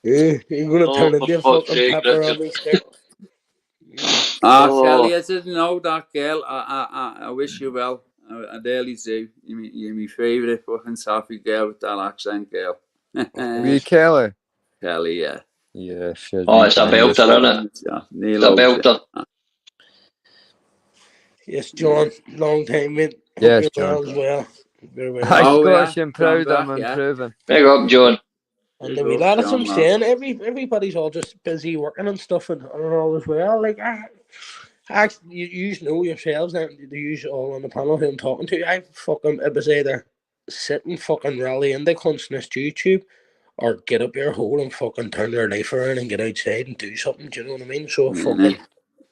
You're gonna Oh, turn for into a fuck's fucking sake, Richard. pepperoni stick. Kelly, Oh, I didn't know that girl. I wish you well. I really do. You're my favourite fucking sappy girl with that accent, girl. Wee Kelly? Kelly, yeah. Yeah, sure. oh, it's a belter, isn't it? Neil It's a belter. Yes, John, long time, mate. Hope Yes, you're John. well as well. Very well. Hi, Oh, Scottish yeah. and John proud, I'm Beck, yeah. improving. Big up, John. And Big the wee up, lad, that's what I'm John, saying. Everybody's all just busy working and stuff and all as well. Like, you know yourselves that you all on the panel who I'm talking to. It was either sit and fucking rally in the constant YouTube or get up your hole and fucking turn their life around and get outside and do something. Do you know what I mean? So fucking,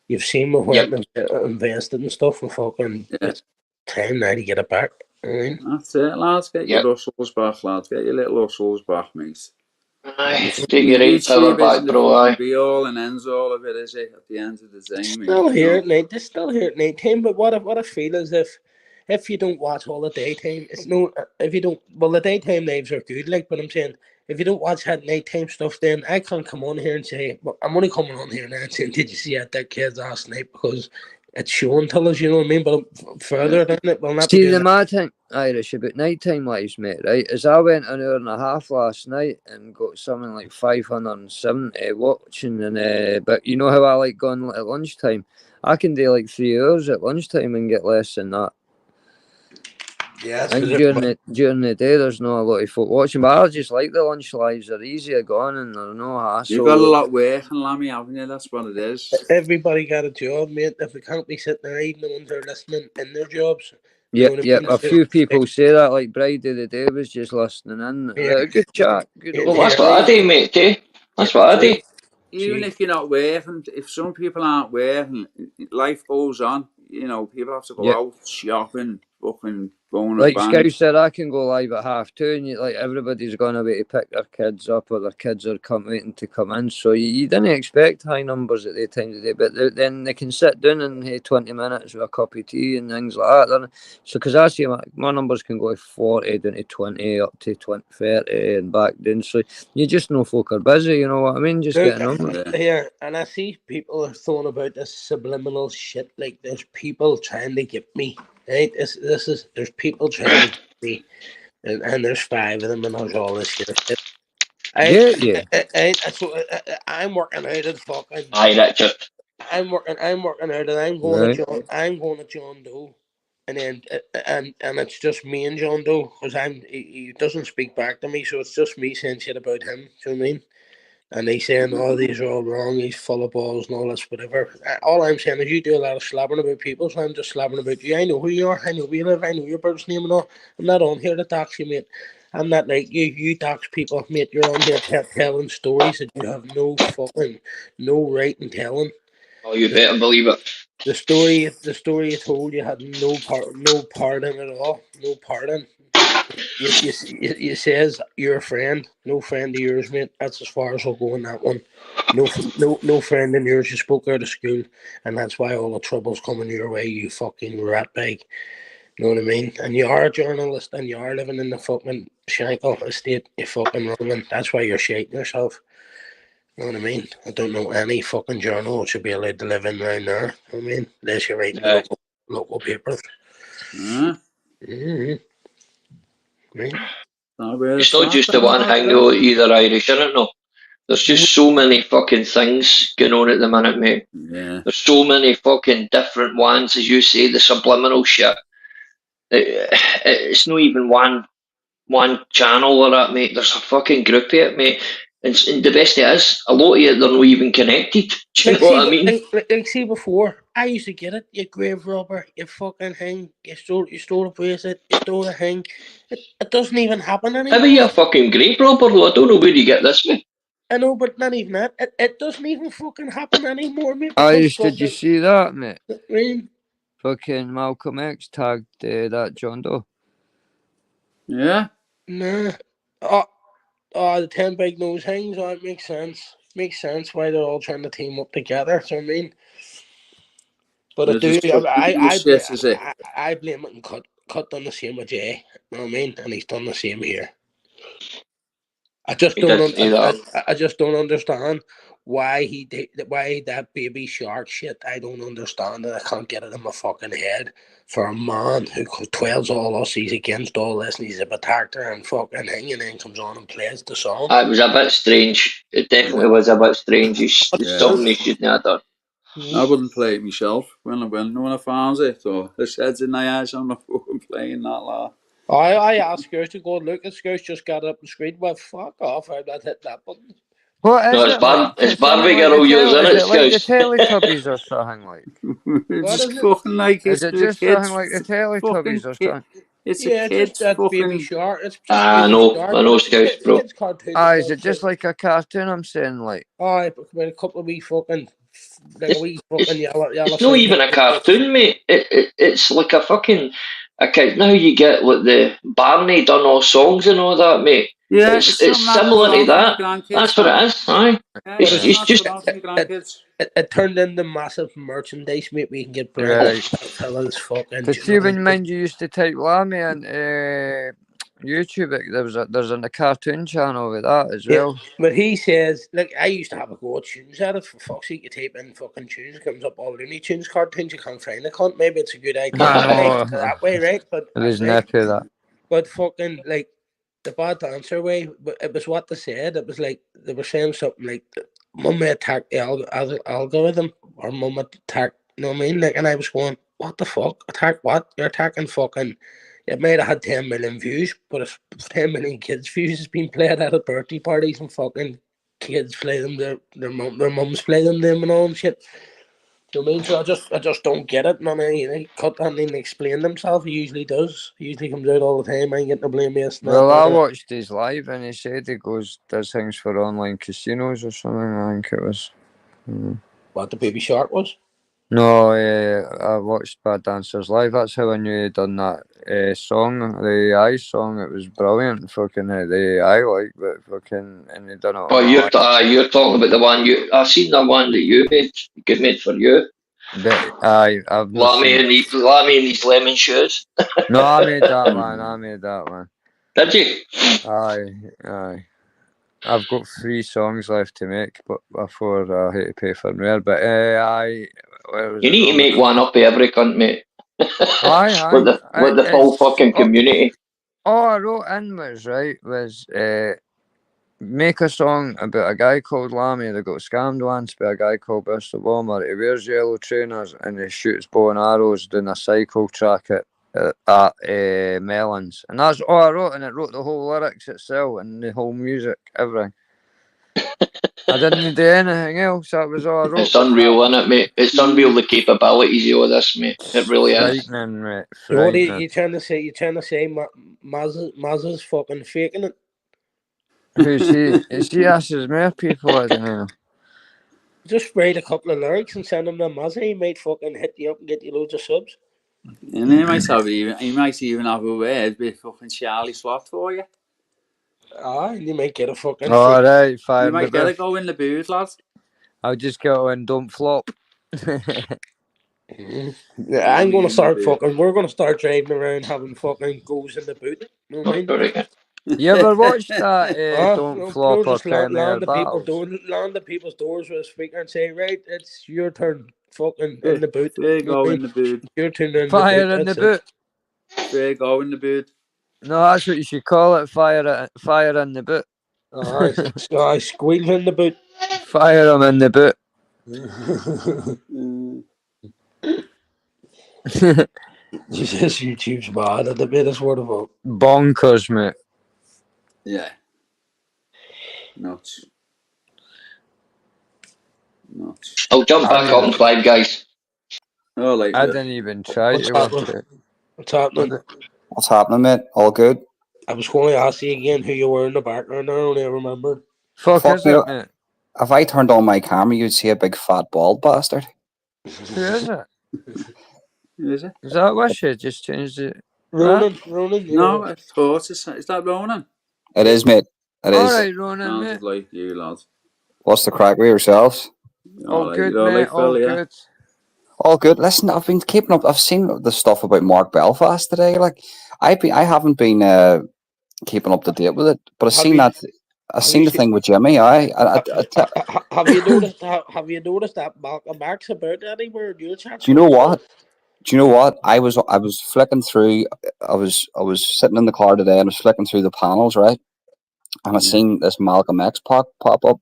you've seen me went and invested and stuff, and fucking, it's time now to get it back. You know what I mean? That's it, lads. Get your Russells back, lads. Get your little Russells back, mate. Aye, take your right power YouTube back, isn't the bro. fucking Aye. be all and ends all of it, is it? At the end of the day, mate. Still here at night. They're still here at night time. But what I feel is if you don't watch all the daytime, it's no. If you don't, well, the daytime lives are good. Like, but I'm saying, if you don't watch that nighttime stuff, then I can't come on here and say, well, I'm only coming on here now and saying, did you see that kid last night? Because it's showing to us, you know what I mean? But further than it, we'll not be See, doing the that. mad thing, Irish, about nighttime lives, mate, right, is I went an hour and a half last night and got something like 570 watching, and but you know how I like going at lunchtime? I can do like 3 hours at lunchtime and get less than that. Yeah, And during the day, there's not a lot of folk watching, but I just like the lunch lives. They're easier going and they're no hassle. You've got a lot of work and Lammy, haven't you? That's what it is. Everybody got a job, mate. If they can't be sitting there eating, the ones that are listening in their jobs. Yep. A few people say that, like Bride of the Day was just listening in. Yeah. Good chat. Good. Well, that's what I do, mate, too. That's what I do. Even if you're not working, if some people aren't working, life goes on. You know, people have to go out shopping, fucking going like to Scout said, I can go live at 2:30, and like everybody's going away to pick their kids up, or their kids are waiting to come in. So you didn't expect high numbers at the time of the day, but then they can sit down and have 20 minutes with a cup of tea and things like that. So because I see my numbers can go 40 down to 20 up to 20, 30 and back down. So you just know folk are busy. You know what I mean? Just getting on. Yeah, and I see people are throwing about this subliminal shit. Like there's people trying to get me. Right? There's people trying to get me, and there's 5 of them, and there's all this shit. I'm working out of fucking. Aye, Richard. I'm working out, and I'm going to John Doe, and then and it's just me and John Doe because he doesn't speak back to me, so it's just me saying shit about him. Do you know what I mean? And he's saying, oh, these are all wrong, he's full of balls and all this, whatever. All I'm saying is you do a lot of slabbering about people, so I'm just slabbering about you. I know who you are, I know where you live, I know your birth's name and all. I'm not on here to dox you, mate. I'm not like you dox people, mate. You're on here telling stories that you have no right in telling. Oh, you better believe it. The story you told, you had no part in it at all. No part in. You says you're a friend, no friend of yours, mate. That's as far as I'll go on that one. No friend of yours. You spoke out of school, and that's why all the trouble's coming your way. You fucking rat bag. You know what I mean? And you are a journalist, and you are living in the fucking Shankle estate. You fucking wrong. That's why you're shaking yourself. You know what I mean? I don't know any fucking journal should be allowed to live in around there. You know what I mean? Unless you're writing local papers. Mm-hmm. Right. It's not just the one thing though, either Irish, isn't it? No, There's just so many fucking things going on at the minute, mate. Yeah. There's so many fucking different ones, as you say, the subliminal shit. It's not even one channel or that, mate. There's a fucking group of it, mate. And the best it is, a lot of it, they're not even connected. Do you know what I mean? Like see before, I used to get it. You grave robber, you fucking hang, you stole a bracelet, you stole a hang. It doesn't even happen How are you anymore. a fucking grave robber, though? I don't know where you get this, mate. I know, but not even that. It doesn't even fucking happen anymore, mate. Did you see that, mate? Rain. Fucking Malcolm X tagged that John Doe. Yeah. Nah. The 10 big nose hangs. Oh, it makes sense. Makes sense why they're all trying to team up together. So I mean, but I do. I blame it and cut done the same with Jay. You know what I mean? And he's done the same here. I just He did say that. I just don't understand why that baby shark shit. I don't understand it. I can't get it in my fucking head. For a man who twelves all us, he's against all this, and he's a protector and fucking thing, and then comes on and plays the song. It was a bit strange. It definitely was a bit strange. It's something he shouldn't have done. I wouldn't play it myself when I found it, or the sheds in my eyes. I'm not fucking playing that lot. I asked Skirts to go look at Skirts, just got up the screen, but fuck off, I'd not hit that button. What is it's Barbie girl yours, isn't it? Is it like the Teletubbies or something like? It's fucking like is it just something like the Teletubbies or something? It's a kid's just that fucking Baby Shark. It's just I know Scouts, bro. Kids cartoon. Is it just like a cartoon? I'm saying like. But a couple of wee fucking. Like a wee fucking yellow. It's not even a cartoon, mate. It's like a fucking. Now you get like the Barney done all songs and all that, mate. Yeah, it's similar to that. That's what it is. Aye. It's just. It turned into massive merchandise, mate. We can get fellas fucking. But see, when you used to type Lammy and YouTube, there's a cartoon channel with that as well. But he says, like, I used to have a go at tunes at it. For fuck's sake, you type in fucking tunes, it comes up all Looney Tunes cartoons. You can't find it. Maybe it's a good idea that way, right? But there's nothing of that. But fucking like the bad dancer way, but it was what they said. It was like they were saying something like, "Mum may attack the algorithm," or "Mum attack." You know what I mean? Like, and I was going, "What the fuck? Attack what? You're attacking fucking." It might have had 10 million views, but if 10 million kids' views has been played at birthday parties and fucking kids play them, their mums play them and all and shit. You know what I mean? So I just don't get it. None of cut and then explain themselves. He usually does. He usually comes out all the time. I ain't getting to blame me. Well, I watched his live and he said he does things for online casinos or something. I think it was. What the Baby Shark was? No, I watched Bad Dancers live. That's how I knew he'd done that song, the AI song. It was brilliant. Fucking the AI but fucking, and he done it. Oh, you're talking about the one I've seen the one that you made for you. I've Lammy and these lemon shoes. No, I made that one. Did you? Aye. I've got 3 songs left to make, but before I hate to pay for more. But you need to make one up every cunt, mate. Aye. with the full fucking community. All I wrote in was make a song about a guy called Lammy that got scammed once by a guy called Mr. Bomber. He wears yellow trainers and he shoots bow and arrows doing a cycle track at Melons. And that's all I wrote, and it wrote the whole lyrics itself and the whole music, everything. I didn't do anything else. That was all I wrote. It's unreal, isn't it, mate? It's unreal the capabilities of this, mate. It really is. Frightening, mate. What are you trying to say? You trying to say Mazza's fucking faking it? Who's he? Is he asks more people? I don't know. Just write a couple of lyrics and send them to Mazza. He might fucking hit you up and get you loads of subs. And he might even have a word with fucking Charlie Swat for you. And you might get a fucking. Alright, fine. You might get a go in the booth, lads. I'll just go and don't flop. Yeah, I'm gonna start fucking. We're gonna start driving around having fucking goes in the boot. You know what I mean? You ever watched that? Don't flop or land the people's doors with a speaker and say, "Right, it's your turn." Fucking in the boot. There you go in the boot. Your turn in fire the boot. In the boot. There you go in the boot. No, that's what you should call it. Fire in the boot. Squeeze in the boot. Fire him in the boot. Jesus, YouTube's mad at the bit. Is what about Bonkers, mate. Yeah. Nuts. I'll jump back up in 5, guys. Oh, like I didn't even try what's to watch happening? it. What's happening? What's happening, mate? All good? I was going to ask you again who you were in the background. I only remembered. Fuck Fuck is me. it, mate? If I turned on my camera, you'd see a big fat bald bastard. Who is it? Who is it? Is that Wishy? Just changed it. Ronan, you No, know. I thought is that Ronan? It is, mate. It is. Alright, Ronan, Sounds mate. like you, lad. What's the crack with yourselves? All Alright, good, you're mate. alright, All Phil, yeah? good. All good. Listen, I've been keeping up. I've seen the stuff about Mark Belfast today. Like, I haven't been keeping up to date with it, but I've Have seen you- that. I've seen you the seen- thing with Jimmy. Have you noticed? Have you noticed that Malcolm X about anywhere in your chat? Do you know what? I was flicking through. I was sitting in the car today and I was flicking through the panels, right? And I seen this Malcolm X pop up.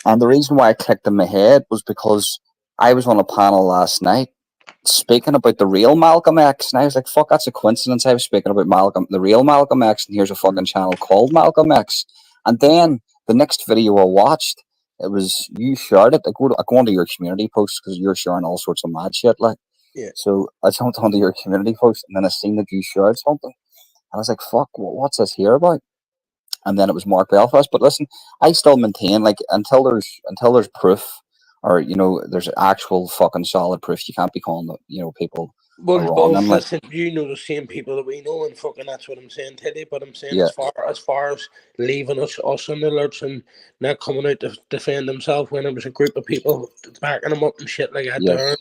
And the reason why I clicked in my head was because I was on a panel last night speaking about the real Malcolm X, and I was like, "Fuck, that's a coincidence." I was speaking about the real Malcolm X, and here's a fucking channel called Malcolm X. And then the next video I watched, it was you shared it. I go onto your community posts because you're sharing all sorts of mad shit, like. Yeah. So I jumped onto your community post, and then I seen that you shared something, and I was like, "Fuck, what's this here about?" And then it was Mark Belfast. But listen, I still maintain, like, until there's proof, or there's actual fucking solid proof, you can't be calling people Well, wrong. And like, listen, you know the same people that we know, and fucking that's what I'm saying today. But I'm saying Yeah. as far as leaving us in the lurch and not coming out to defend himself when there was a group of people backing him up and shit like that. Yes. There,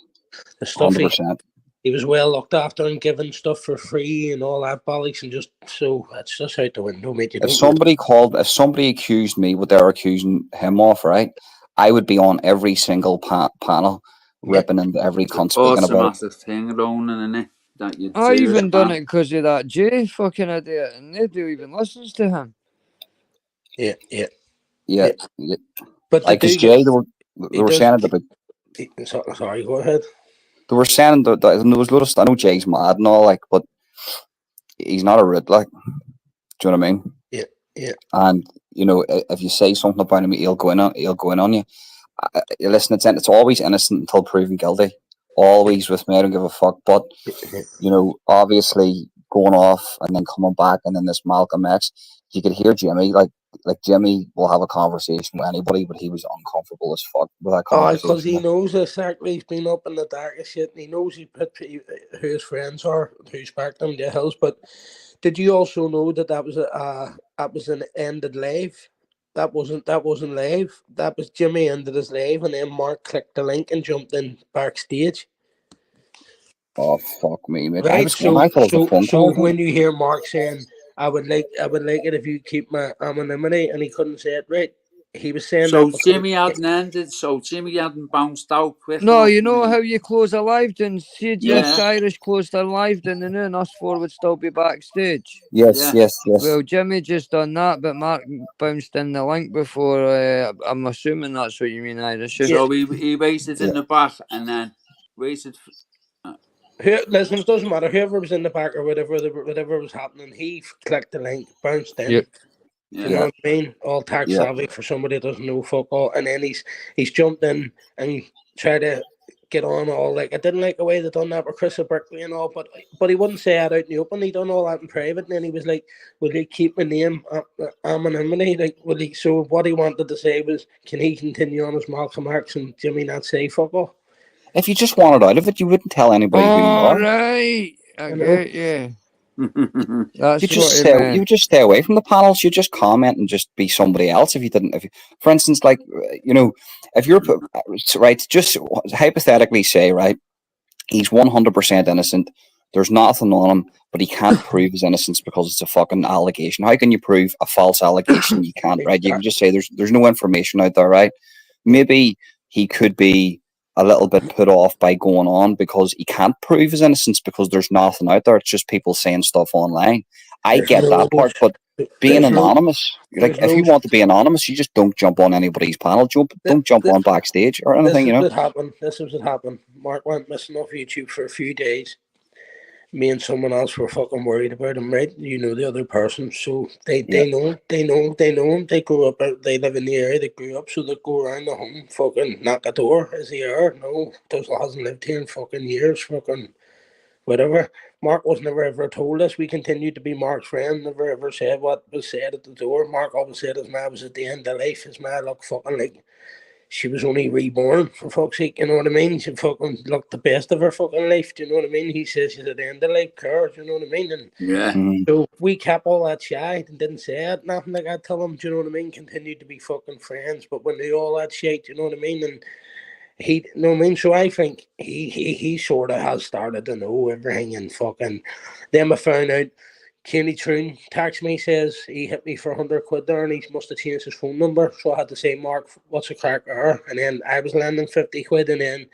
the stuff 100%. he was well looked after and given stuff for free and all that bollocks, and just so it's just out the window, mate. If somebody accused me what they're accusing him of, right, I would be on every single panel, ripping into every cunt speaking It's a about it. massive thing, Ronan, isn't it? That you'd I see even it, done man. it because of that Jay fucking idiot, and nobody even listens to him. Yeah. Like, But because Jay, they were saying it about. Sorry, go ahead. They were saying that there was a lot of. I know Jay's mad and all, like, but he's not a rude, like. Do you know what I mean? Yeah. And if you say something about him, he'll go in on you. Listen, it's always innocent until proven guilty. Always with me, I don't give a fuck. But obviously going off and then coming back, and then this Malcolm X, you could hear Jimmy like Jimmy will have a conversation with anybody, but he was uncomfortable as fuck with that conversation. Because he knows exactly he's been up in the darkest shit, and he knows who his friends are, who's backed him the hills. But did you also know that was an ended live? That wasn't live. That was Jimmy ended his live, and then Mark clicked the link and jumped in backstage. Oh fuck me, mate! Right. I thought it was a phone So call. when you hear Mark saying, "I would like it if you keep my anonymity," and he couldn't say it right, he was saying So that. Jimmy hadn't ended, so Jimmy hadn't bounced out quick No, enough. you know how you close a live down? See, Yeah. Jack Irish closed a live down, and then us four would still be backstage. Yes. Well, Jimmy just done that, but Mark bounced in the link before. I'm assuming that's what you mean, Irish. So he waited in the back and then waited. Listen, it doesn't matter. Whoever was in the back or whatever was happening, he clicked the link, bounced in. Yep. You know what I mean? All tax savvy for somebody that doesn't know football, and then he's jumped in and tried to get on all like I didn't like the way they done that with Chris Berkeley and all, but he wouldn't say it out in the open. He done all that in private, and then he was like, "Will you keep my name anonymity?" Like, will he? So what he wanted to say was, "Can he continue on as Malcolm X and Jimmy not say football?" If you just wanted out of it, you wouldn't tell anybody who you are. Right, I get you. That's You just what he meant. you would just stay away from the panels. You just comment and just be somebody else. If you didn't, for instance, like if you're right, just hypothetically say right, he's 100% innocent. There's nothing on him, but he can't prove his innocence because it's a fucking allegation. How can you prove a false allegation? You can't, right? You can just say there's no information out there, right? Maybe he could be a little bit put off by going on because he can't prove his innocence because there's nothing out there. It's just people saying stuff online. I There's get that no, part, but being there's no, anonymous, like there's if no. you want to be anonymous, you just don't jump on anybody's panel. Don't jump This, on backstage or this anything, is you know. what happened. This is what happened. Mark went missing off YouTube for a few days. Me and someone else were fucking worried about him, right? You know the other person, so they Yeah. know him. They grew up, they live in the area. They grew up, so they go around the home, fucking knock a door. Is he here? No, hasn't lived here in fucking years. Fucking whatever. Mark was never ever told us. We continued to be Mark's friend. Never ever said what was said at the door. Mark always said his ma was at the end of life. His ma looked fucking like she was only reborn, for fuck's sake, you know what I mean? She fucking looked the best of her fucking life, do you know what I mean? He says she's at the end of life care, do you know what I mean? And Yeah. so we kept all that shy and didn't say it, nothing like that to him, do you know what I mean? Continued to be fucking friends, but when they all that shit, do you know what I mean? And he, you know what I mean? So I think he sort of has started to know everything and fucking. Then I found out Kenny Troon texts me, says he hit me for 100 quid there and he must have changed his phone number. So I had to say, Mark, what's the crack there? And then I was lending 50 quid and then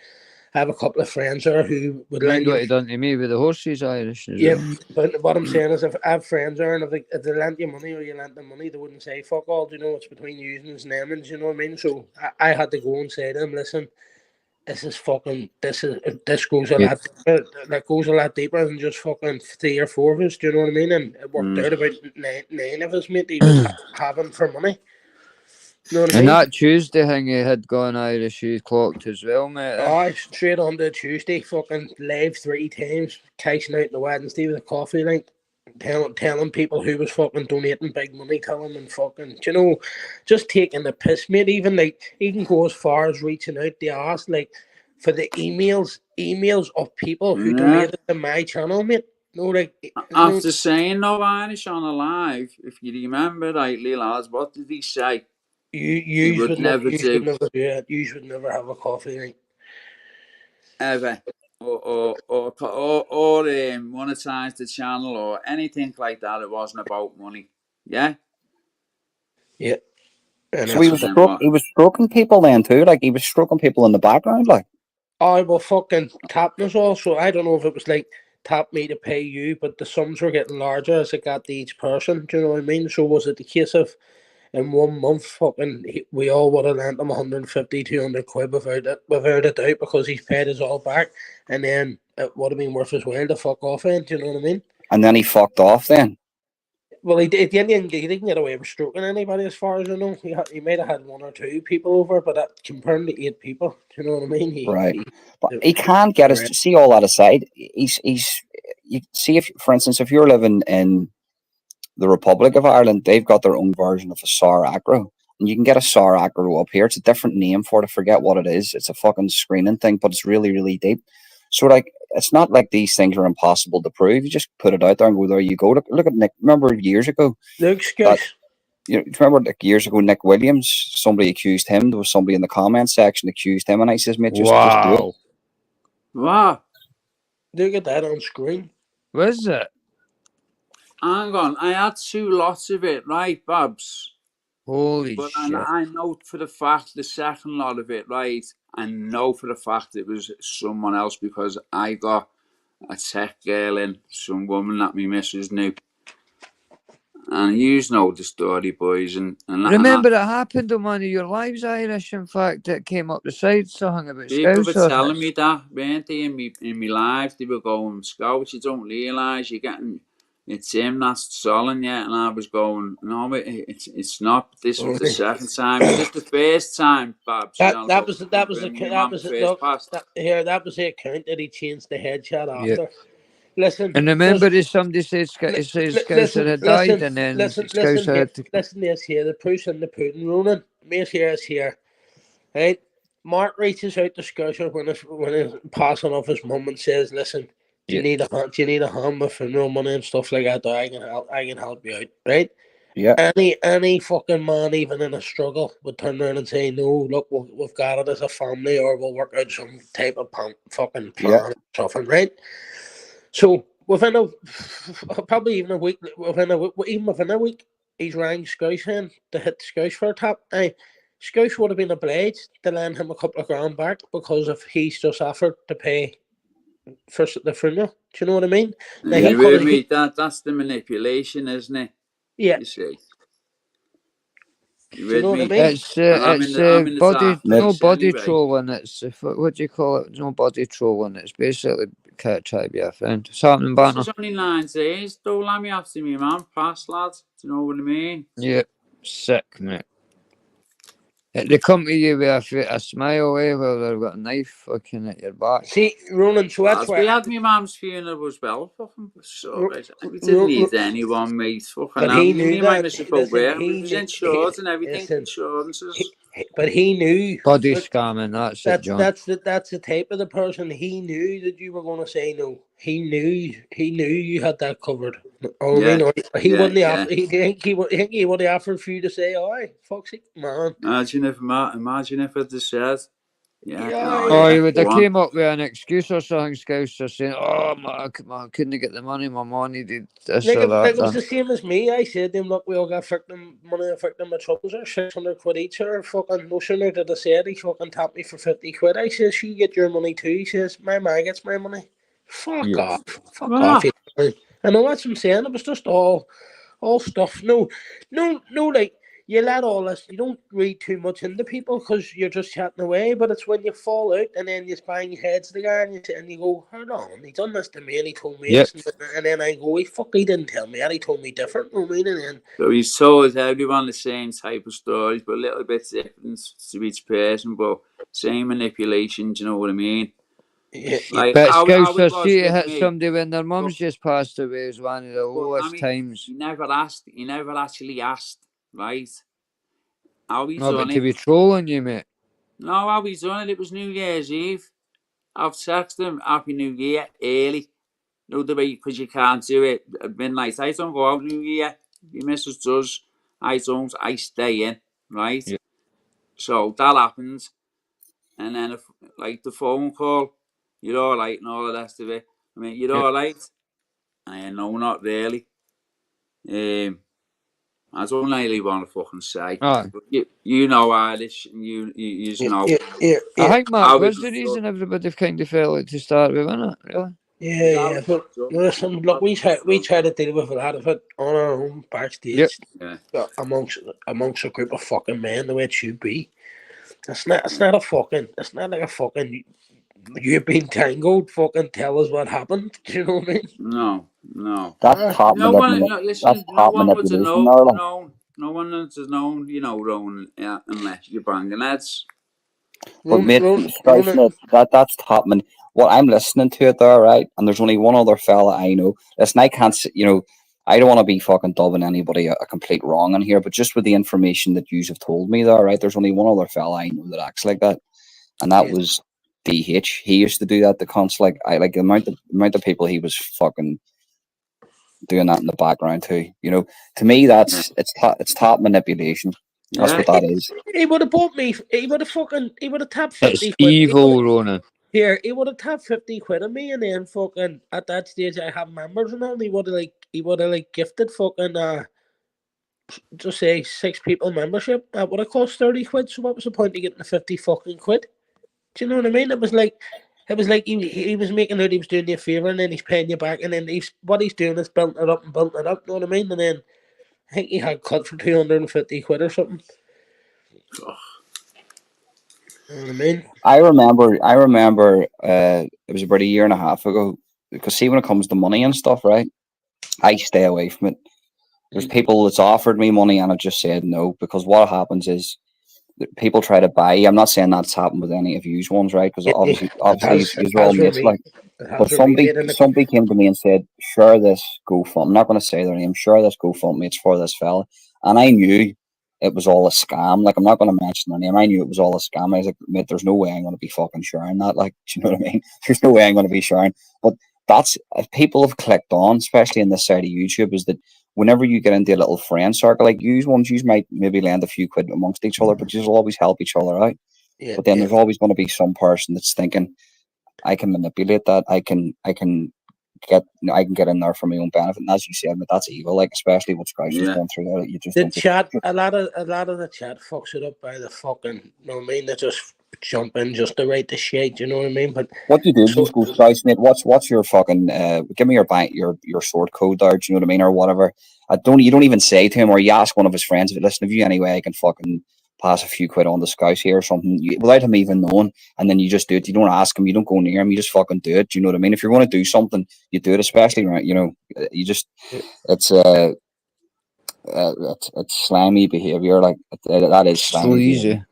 I have a couple of friends there who would Mind lend what you. he done to me with the horses, Irish. Yeah, but what I'm saying is if I have friends there and if they lend you money or you lend them money, they wouldn't say fuck all, do you know, it's between you and them, and you know what I mean? So I had to go and say to them, listen, this goes a lot deeper, that goes a lot deeper than just fucking 3 or 4 of us, do you know what I mean? And it worked out about nine of us, mate, he was having for money. You know what I And mean? that Tuesday thing he had gone Irish, he clocked as well, mate. Straight on to Tuesday, fucking live 3 times, cashing out the Wednesday with a coffee link, telling people who was fucking donating big money to him and fucking, you know, just taking the piss, mate. Even like, even go as far as reaching out to ask, like, for the emails of people who Yeah. donated to my channel, mate. No, like, no, After saying no Irish on a live, if you remember rightly, lads, what did he say? He would never do. do it. You would never have a coffee link. Ever. Or monetize the channel or anything like that. It wasn't about money. Yeah? Yeah. And So that's And just, then what? he was stroking people then too. Like he was stroking people in the background, like. I will fucking tap us all. So I don't know if it was like tap me to pay you, but the sums were getting larger as it got to each person. Do you know what I mean? So was it the case of in 1 month, fucking, we all would have lent him 150, 200 quid without a doubt because he's paid us all back, and then it would have been worth his while to fuck off in. Do you know what I mean? And then he fucked off then. Well, he didn't get away with stroking anybody, as far as I know. He might have had 1 or 2 people over, but that compared to 8 people, do you know what I mean? Right. But he can't get us to see all that aside. He's you see, if for instance, if you're living in the Republic of Ireland, they've got their own version of a sour acro. And you can get a sour acro up here. It's a different name for it. I forget what it is. It's a fucking screening thing, but it's really, really deep. So like it's not like these things are impossible to prove. You just put it out there and go, there you go. Look at Nick. Remember years ago Luke that Scouse. remember like years ago, Nick Williams, somebody accused him. There was somebody in the comment section accused him, and I says, mate, just do it. Wow. Look at that on screen. Was it? Hang on. I had 2 lots of it, right, Babs? Holy But shit. I know for the fact the second lot of it, right? I know for the fact it was someone else because I got a tech girl in, some woman that me missus knew. And you know the story, boys. And Remember it happened on one of your lives, Irish, in fact, it came up the side, something about people were Scouser. telling me that, weren't they, in me lives? They were going, Scouts, you don't realise you're getting, it's him that's selling you. And I was going, no, it's not. This was the second time. Is this the first time, Babs? That was My first pass. that was the account that he changed the headshot Yeah. after. Listen, And remember, somebody said Scouser had died, and then Scouser had to. listen to this here. The proof's in the pudding, Ronan. Mate, here is here. Right? Mark reaches out to Scouser when he's passing off his mum and says, "Listen, do you need a hand with funeral money and stuff like that? I can help you out." Right? Yeah. Any fucking man, even in a struggle, would turn around and say, "No, look, we've got it as a family, or we'll work out some type of fucking plan or something." Right? So within probably even a week, within a week, he's rang Scouse in to hit Scouse for a tap. Scouse would have been obliged to lend him a couple of grand back because if he's just offered to pay for the funeral. Do you know what I mean? Now You he with could me? That's the manipulation, isn't it? yeah. You see. You Do you with know what I me? mean? And I'm in the body, dark no place body anyway. trolling. It's what do you call it? No body trolling. It's basically can't try to be a friend. What's happening, This Banner? is only 9 days. Don't let me after me, man. Pass, lads. Do you know what I mean? Yeah, sick, mate. They come to you with a smile, eh? While they've got a knife fucking at your back. See, Ronan, so that's Lads, we why had my mum's funeral as well. Fucking so Ro- we didn't Ro- need Ro- anyone, mate. Fucking but hell. he Me knew and my that. missus both Listen, were. We he was knew. insured and everything. Listen, Insurances. but he knew. Body scamming. That's it, John. That's the type of the person he knew that you were going to say no. He knew you had that covered. Oh, I Yeah. mean, he wouldn't Yeah. have. He think he would have offered for you to say, "Aye, fuck's sake, man." Imagine if I'd have said, yeah, Yeah, oh Oh, yeah, you would go have on. came up with an excuse or something, Scouser, saying, "Oh, I couldn't get the money. My mom needed this or that." Like it was the same as me. I said to him, "Look, we all got victim money, victim of troubles are 600 quid each. Or fucking no sooner did I say it, he fucking tapped me for 50 quid. I says, "You get your money too." He says, "My man gets my money." Fuck Yeah. off, fuck off. Well, I know that's what I'm saying. It was just all stuff. No, like you let all this. You don't read too much into people because you're just chatting away. But it's when you fall out and then you bang your heads together and you go, "Hold on, he done this to me and he told me Yep. this," and then I go, he didn't tell me that. He told me different." I mean, and then so he's told everyone the same type of stories, but a little bit different to each person, but same manipulation, do you know what I mean? yeah. Like But how it Scouser, was see, to with hit me. somebody when their But, mum's just passed away is one of the but I lowest mean, times. he never actually asked, right? How he's No, done but to it. be trolling you, mate. No, how he's done it, it was New Year's Eve. I've texted him Happy New Year early. No debate because you can't do it at midnight. I don't go out New Year. Your missus does. I don't. I stay in, right? Yeah. So that happens. And then, if like the phone call, you're all right and all the rest of it. I mean, you're Yeah. all right. No, not really. I don't really want to fucking say. Ah, But you know Irish and you know I think Mark how it was was the done. reason everybody kind of felt it to start with, wasn't it? Really? Is how Yeah. it But was done. listen, look, How it was we done. try to deal with a lot of it on our own Yep. backstage Yeah. amongst a group of fucking men the way it should be. It's not a fucking. It's not like a fucking. You've been tangled. Fucking tell us what happened. Do you know what I mean? No. That's top No one, manipulation. no, That's listen, no top one would have manipulation, there, like. known. No one would have known, Rowan, unless you're banging heads. But mate, Scouse, Rona, mate, that's top man. What I'm listening to it there, right? And there's only one other fella I know. Listen, I can't, I don't want to be fucking dubbing anybody a complete wrong in here, but just with the information that you have told me there, right? There's only one other fella I know that acts like that, and that yeah, was DH. He used to do that. The cunts, like I like the amount of people he was fucking doing that in the background too. To me, Yeah. it's top manipulation. That's Yeah. what that is. he would have bought me. He would have tapped It's 50 quid. evil, Ronan. He would have tapped 50 quid on me, and then fucking at that stage I have members and all. And he would have like gifted fucking just say 6 people membership. That would have cost 30 quid. So what was the point of getting the 50 fucking quid? Do you know what I mean? It was like he was making out he was doing you a favour, and then he's paying you back, and then what he's doing is building it up and building it up. You know what I mean? And then I think he had cut for 250 quid or something. You know what I mean? I remember. It was about a year and a half ago. Because see, when it comes to money and stuff, right? I stay away from it. There's people that's offered me money and I just said no because what happens is that people try to buy. I'm not saying that's happened with any of you ones, right? Because obviously, It you're all has with mates, me. like. It But has with me, somebody mate. In the somebody came to me and said, "Share this GoFundMe." I'm not going to say their name. Share this GoFundMe. It's for this fella, and I knew it was all a scam. Like I'm not going to mention their name. I knew it was all a scam. I was like, "Mate, there's no way I'm going to be fucking sharing that." Like, do you know what I mean? There's no way I'm going to be sharing. But that's if people have clicked on, especially in this side of YouTube, is that whenever you get into a little friend circle, like you might maybe lend a few quid amongst each other, but you'll always help each other out. yeah, But then yeah. there's always going to be some person that's thinking, I can manipulate that. I can get in there for my own benefit. And as you said, but that's evil. Like especially what Scouse is Yeah. going through there. You just The don't. chat, a lot of the chat fucks it up by the fucking. You know what I mean? They just jump in just to write the shit. You know what I mean? But What you do is you so just go, guys, mate, what's your fucking give me your bank your sort code there, do you know what I mean, or whatever. You don't even say to him, or you ask one of his friends, listen, have you any way I can fucking pass a few quid on the Scouse here or something, without him even knowing, and then you just do it. You don't ask him, you don't go near him, you just fucking do it. Do you know what I mean? If you're going to do something, you do it, especially right. You know, you just it's it's slimy behavior. Like that is slimy behavior. Sleazy.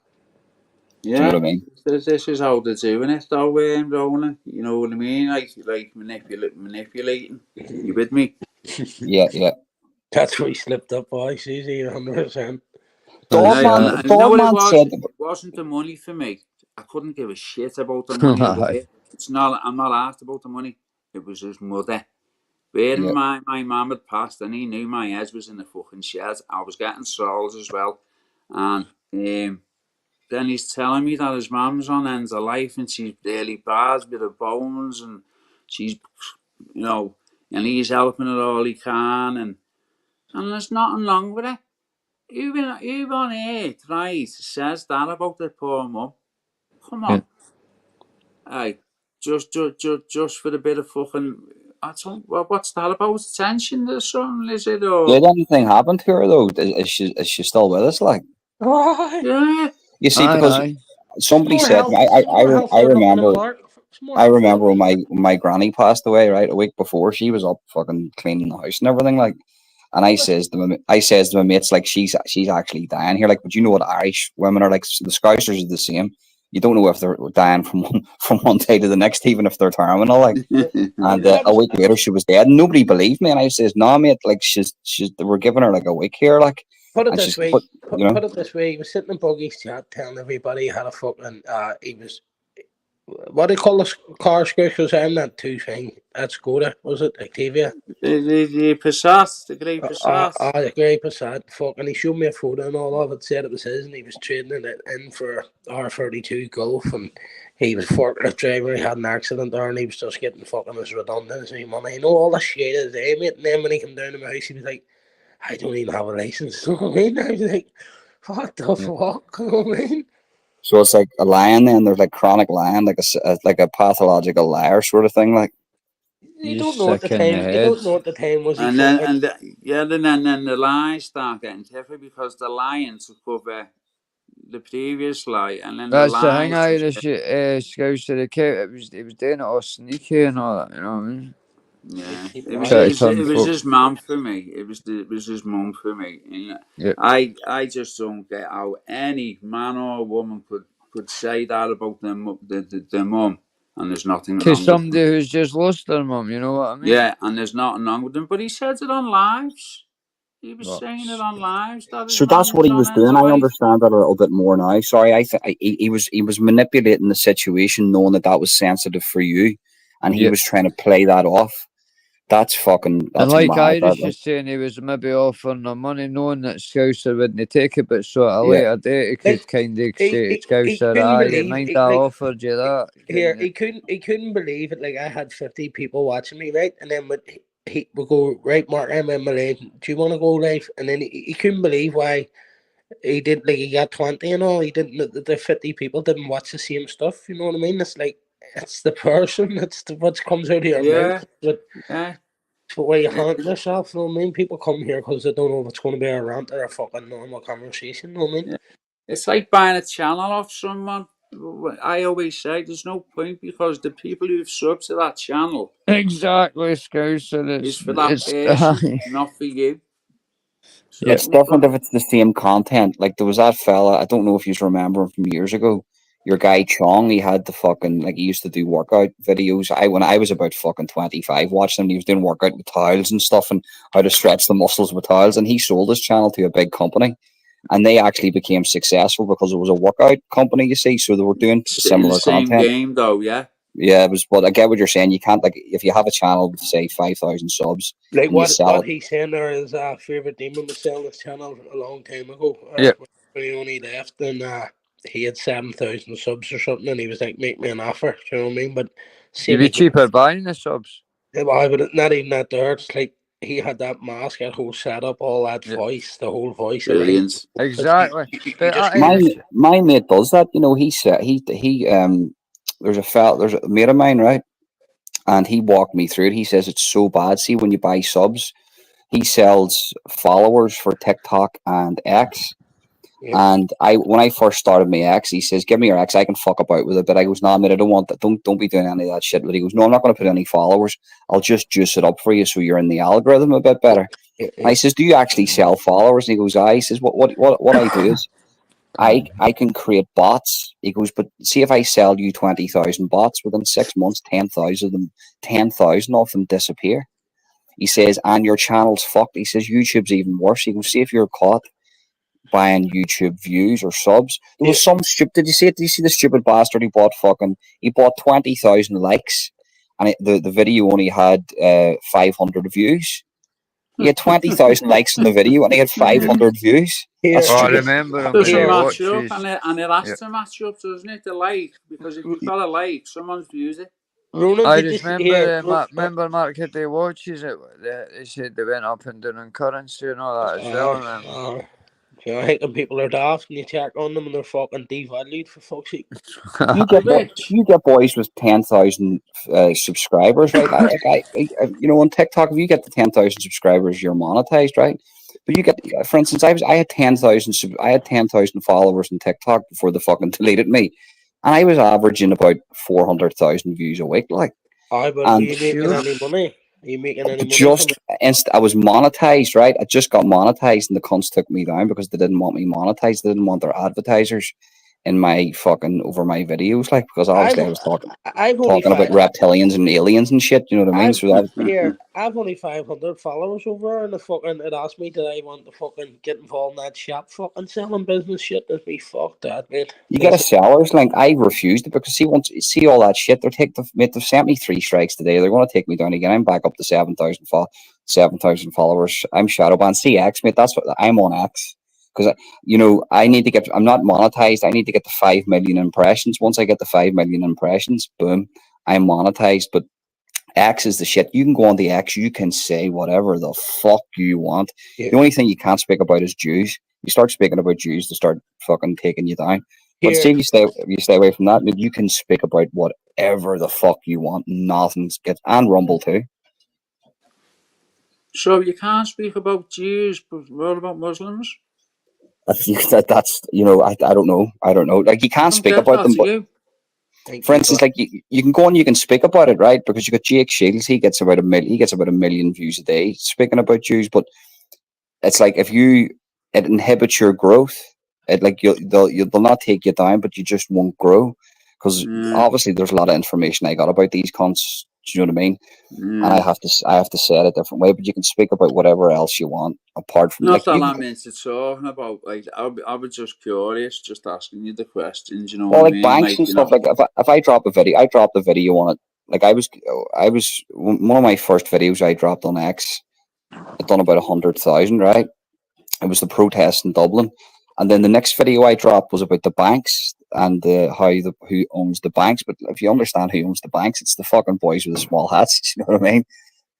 Do you know Yeah, what I mean? this is how they're doing it, though, Ronan. You know what I mean? Like manipulating. You with me? Yeah, yeah. that's where he slipped up, boys. Easy, 100%. That's And you know what it Dogman was? said, It wasn't the money for me. I couldn't give a shit about the money or aye. where. It's not. I'm not asked about the money. It was his mother. Where yeah, my mum had passed, and he knew my head was in the fucking shed. I was getting souls as well, and then he's telling me that his mum's on ends of life, and she's really bad with her bones, and she's, you know, and he's helping her all he can, and there's nothing wrong with it. Who on earth, right, says that about their poor mum? Come Yeah. on, hey, just for a bit of fucking. I don't. What's that about? Attention to something, is it? Or did anything happen to her though? Is she still with us? Like, Oh, yeah, you see, Aye, because aye. it's somebody more said, health. It's more health I for a buck in the remember. park. It's more I health for a remember buck. when my granny passed away, right, a week before, she was up fucking cleaning the house and everything, like. And Well, that's I says to my mates, like, she's actually dying here, like. But you know what Irish women are like? The Scousers are the same. You don't know if they're dying from from one day to the next, even if they're terminal, like. And I a was, week later, she was dead. And nobody believed me, and I says, "No, mate, like she's they were giving her like a week here, like." put it And this she's, way. but you know, Put it this way. He was sitting in Buggy's chat telling everybody how to fucking. He was what do you call the car scooters? I'm not too thing. That's Skoda, was it? Activia. the Passat, the great Passat. The great Passat. Fuck, and he showed me a photo and all of it. Said it was his, and he was trading it in for R32 Golf, and he was forklift driver. He had an accident there, and he was just getting fucking his redundancy money. You know all the shit is there, mate. And then when he came down to my house, he was like, "I don't even have a license." You know what I mean? I was like, "What the Yeah. fuck?" You know what I mean? so it's like a lion. Then there's like chronic lion, like like a pathological liar sort of thing, like. You You're don't know at the sick in the time. You head. don't know at the time was he And then, fucking. and the, yeah, then the lions start getting tougher because the lions will cover the previous lie, and then the That's the thing, lies just Irish Scouser. It was doing it all sneaky and all that, you know what I mean? yeah. He Try to was. turn It was folk. his mum for me. It was his mum for me. And Yeah. I just don't get how any man or woman could say that about their mum, and there's nothing To wrong with them. somebody who's just lost their mum, you know what I mean? Yeah, and there's nothing wrong with them. But he said it on lives. He was What? saying it on lives that his So that's mum what was he on was ends doing. of I life. understand that a little bit more now. Sorry, he was manipulating the situation, knowing that that was sensitive for you, and he Yeah. was trying to play that off. And That's like mad. Irish is saying, he was maybe offering the money, knowing that Scouser wouldn't take it, but so at a Yeah, later date, he Like could kind of he, say to he Scouser, couldn't aye, believe mind it. I Like offered you that. here, Kind of. he couldn't believe it. Like I had 50 people watching me, right? And then he would go, right, Mark, I'm in my lane. Do you want to go live? And then he couldn't believe why he did. Like he got 20 and all. He didn't. The 50 people didn't watch the same stuff. You know what I mean? It's like it's the person. It's what comes out of your Yeah, mouth. But yeah. it's the way you handle yourself. You know what I mean? People come here because they don't know if it's going to be a rant or a fucking normal conversation. You know what I mean? Yeah. It's like buying a channel off someone. I always say there's no point because the people who've subbed to that channel Exactly, Scouser. is for that It's person, not for you. yeah. So it's different if it's the same content. Like there was that fella. I don't know if you remember him from years ago. Your guy Chong, he had the fucking like he used to do workout videos. When I was about fucking 25 watching him, he was doing workout with towels and stuff and how to stretch the muscles with towels. And he sold his channel to a big company. And they actually became successful because it was a workout company, you see. So they were doing in the similar same content. game though, yeah. Yeah, it was. But I get what you're saying. You can't like if you have a channel with say 5,000 subs Like and you sell what it. he's saying there is favorite demon was selling his channel a long time ago. Yeah. When he only left and he had 7,000 subs or something, and he was like, "Make me an offer." Do you know what I mean? But You'd same be again. cheaper buying the subs. Why would it not even that there? It's like he had that mask, that whole setup, all that voice, the whole voice. Billions. Exactly. You But just My mate does that. You know, he said there's a mate of mine, right, and he walked me through it. He says it's so bad. See, when you buy subs, he sells followers for TikTok and X. yeah. And when I first started my X, he says, "Give me your X. I can fuck about with it." But I goes, "No, mate, I don't want that. Don't be doing any of that shit." But he goes, "No, I'm not going to put any followers. I'll just juice it up for you so you're in the algorithm a bit better." And I says, "Do you actually sell followers?" And he goes, "I." He says, "What I do is I can create bots." He goes, "But see if I sell you 20,000 bots within 6 months, 10,000 of them disappear." He says, "And your channel's fucked." He says, "YouTube's even worse." He goes, "See if you're caught buying YouTube views or subs." There was some stupid. Did you see it? Did you see the stupid bastard? He bought 20,000 likes, and the video only had 500 views. He had 20,000 likes on the video, and he had 500 views. That's I stupid. remember him Doesn't with the match up, watches. and it has to match up, doesn't it? The like, because if you've got a like, someone's views it. Ronan, I did just you remember, remember Mark had the watches. They said they went up and down in currency and all that as well. I hate when people are daft and you check on them and they're fucking devalued, for fuck's sake. Rich. You get boys with 10,000 subscribers, right? You know, on TikTok, if you get the 10,000 subscribers, you're monetized, right? But you get, for instance, I had 10,000 followers on TikTok before they fucking deleted me, and I was averaging about 400,000 views a week, like. But were And you making any money? Are you making any money from just it? I was monetized, right? I just got monetized, and the cunts took me down because they didn't want me monetized. They didn't want their advertisers in my fucking over my videos, like, because obviously I was talking about reptilians and aliens and shit. You know what I mean? So that I've only 500 followers over, and it asked me did I want to fucking get involved in that shop fucking selling business shit. That'd be fucked that, mate. you get a seller's link. I refused it because see all that shit. They've sent me 3 strikes today. They're going to take me down again. I'm back up to 7,000 followers. I'm shadowban CX, mate. That's what I'm on X. Because I need to get. I'm not monetized. I need to get to 5 million impressions. Once I get to 5 million impressions, boom, I'm monetized. But X is the shit. You can go on the X. You can say whatever the fuck you want. Yeah. The only thing you can't speak about is Jews. You start speaking about Jews, to start fucking taking you down. But see, if you stay away from that, you can speak about whatever the fuck you want. Nothing's gets and Rumble too. So you can't speak about Jews, but what about Muslims? That's I don't know. Like, you can't speak about them, but for instance, like you can go and you can speak about it, right? Because you got Jake Shields, he gets about a million views a day speaking about Jews, but it's like it inhibits your growth. They'll not take you down, but you just won't grow because obviously there's a lot of information I got about these cons. Do you know what I mean? And I have to say it a different way, but you can speak about whatever else you want apart from not that I'm into talking about. Like I was just curious, just asking you the questions. You know well, what I like mean? banks and stuff. Like if I drop a video, I dropped a video on it. Like I was one of my first videos I dropped on X. I'd done about 100,000, right? It was the protest in Dublin, and then the next video I dropped was about the banks and who owns the banks. But if you understand who owns the banks, it's the fucking boys with the small hats. You know what I mean?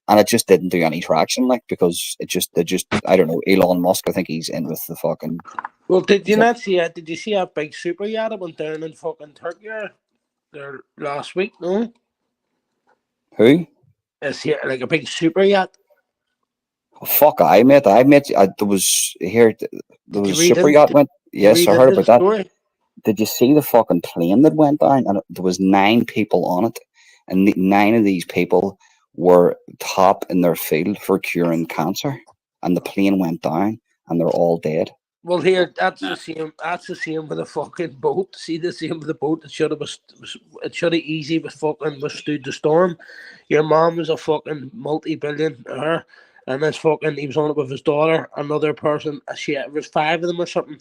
And it just didn't do any traction, like, because I don't know, Elon Musk, I think he's in with the fucking. Well, did you not see it? Did you see a big super yacht that went down in fucking Turkey there last week? No. Who? It's here like a big super yacht. Oh, fuck, I met. There was a super yacht went. Yes, I heard about that. Story? Did you see the fucking plane that went down? And there was 9 people on it, and 9 of these people were top in their field for curing cancer, and the plane went down, and they're all dead. Well, here that's the same. That's the same with the fucking boat. See the same with the boat. It should have easy with fucking withstood the storm. Your mom was a fucking multi-billionaire, and this fucking he was on it with his daughter, another person. It was 5 of them or something,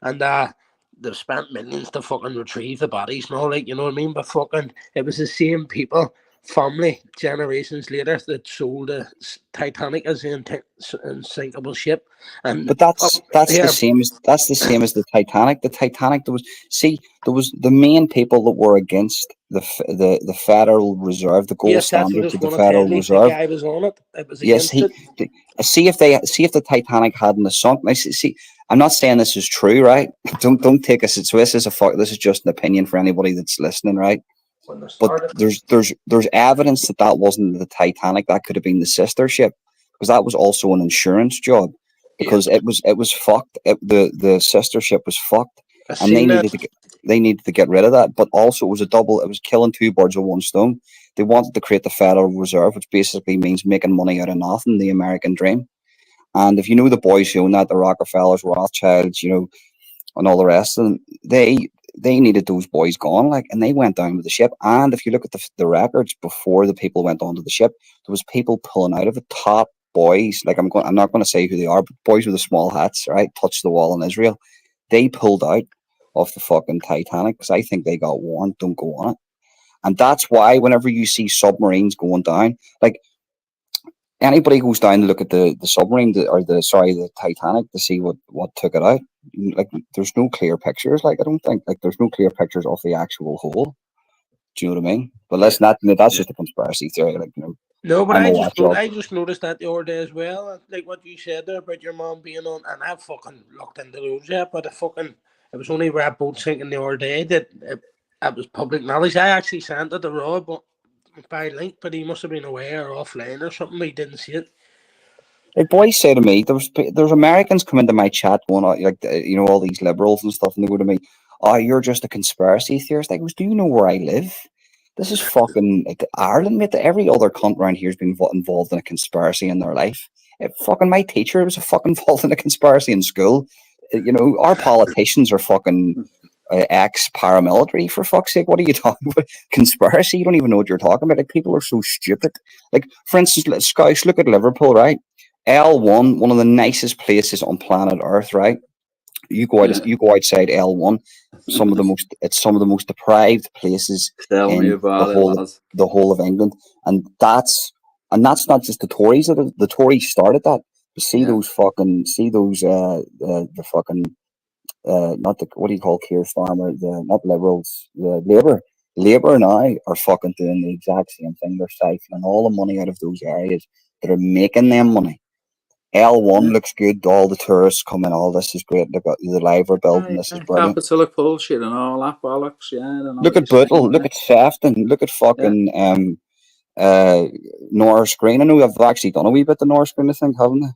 and they've spent millions to fucking retrieve the bodies and all, like, you know what I mean? But fucking it was the same people. Family generations later that sold the Titanic as an unsinkable ship, but that's the same as the Titanic. The Titanic, there was the main people that were against the Federal Reserve, the gold Yes, that's what I standard was to the going to tell Federal you. The Reserve. guy was on it. It was Yes, against it. see if the Titanic hadn't sunk. Now, see, I'm not saying this is true, right? Don't take us. So this is just an opinion for anybody that's listening, right? When they But started. there's evidence that wasn't the Titanic. That could have been the sister ship, because that was also an insurance job. Because Yeah. it was fucked. The sister ship was fucked, I and seen that. they needed to get rid of that. But also, it was a double. It was killing two birds with one stone. They wanted to create the Federal Reserve, which basically means making money out of nothing, the American dream. And if you know the boys who own that, the Rockefellers, Rothschilds, and all the rest of them, they needed those boys gone, like, and they went down with the ship. And if you look at the records before the people went onto the ship, there was people pulling out of it. Top boys, like I'm not going to say who they are, but boys with the small hats, right, touched the wall in Israel. They pulled out of the fucking Titanic because I think they got warned, don't go on it. And that's why whenever you see submarines going down, like anybody goes down to look at the submarine the Titanic to see what took it out, like there's no clear pictures. Like I don't think like there's no clear pictures of the actual hole. Do you know what I mean? But Yeah. that's Yeah. just a conspiracy theory. Like No, but I'm a I watchdog. just noticed that the other day as well. Like what you said there about your mom being on, and I fucking looked into those yet, but it was only where boat sinking the other day that it was public knowledge. I actually sent it to Rob by link, but he must have been away or offline or something. He didn't see it. Like boys say to me, there's Americans come into my chat going like all these liberals and stuff, and they go to me, "Oh, you're just a conspiracy theorist." Like, do you know where I live? This is fucking like Ireland, mate. Every other cunt around here has been involved in a conspiracy in their life. My teacher was a fucking involved in a conspiracy in school. Our politicians are fucking ex-paramilitary, for fuck's sake. What are you talking about? Conspiracy? You don't even know what you're talking about. Like, people are so stupid. Like, for instance, Scouse, look at Liverpool, right? L1, one of the nicest places on planet Earth, right? You go outside L1, it's some of the most deprived places Tell me in about it, lads. the whole of England. And that's not just the Tories. The Tories started that. But see Yeah. those fucking the fucking not the, what do you call Keir Starmer, the not Liberals, the Labour now are fucking doing the exact same thing. They're siphoning all the money out of those areas that are making them money. L1 Yeah. looks good. All the tourists come in. All this is great. Look at the live we're building. This is brilliant. Capital of bullshit and all that bollocks. Yeah, I don't know Look what at you're saying. Bootle. Look at Sefton. Look at fucking Norris Green. I know they've actually done a wee bit the Norris Green, I think, haven't they?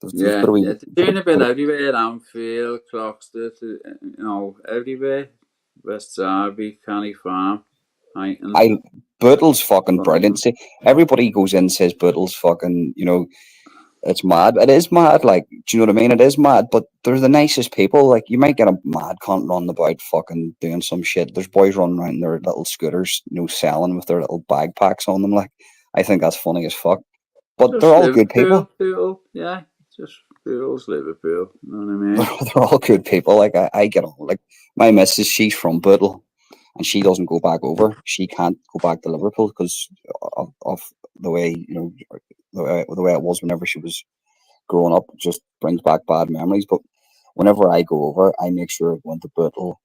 They've Yeah, put a wee, they're doing a bit everywhere. Anfield, Croxteth, everywhere. West Derby, Canny Farm, Highton. Bootle's fucking brilliant. See, everybody goes in and says Bootle's fucking, it's mad. It is mad, like, do you know what I mean? It is mad, but they're the nicest people. Like, you might get a mad cunt running about fucking doing some shit. There's boys running around in their little scooters, selling with their little backpacks on them. Like, I think that's funny as fuck. But they're Just all good people. Liverpool, yeah. Just Pool's Liverpool, you know what I mean? They're all good people. Like, I get on. Like, my missus, she's from Bootle, and she doesn't go back over. She can't go back to Liverpool because of the way, the way it was whenever she was growing up. It just brings back bad memories. But whenever I go over, I make sure I go into Bootle.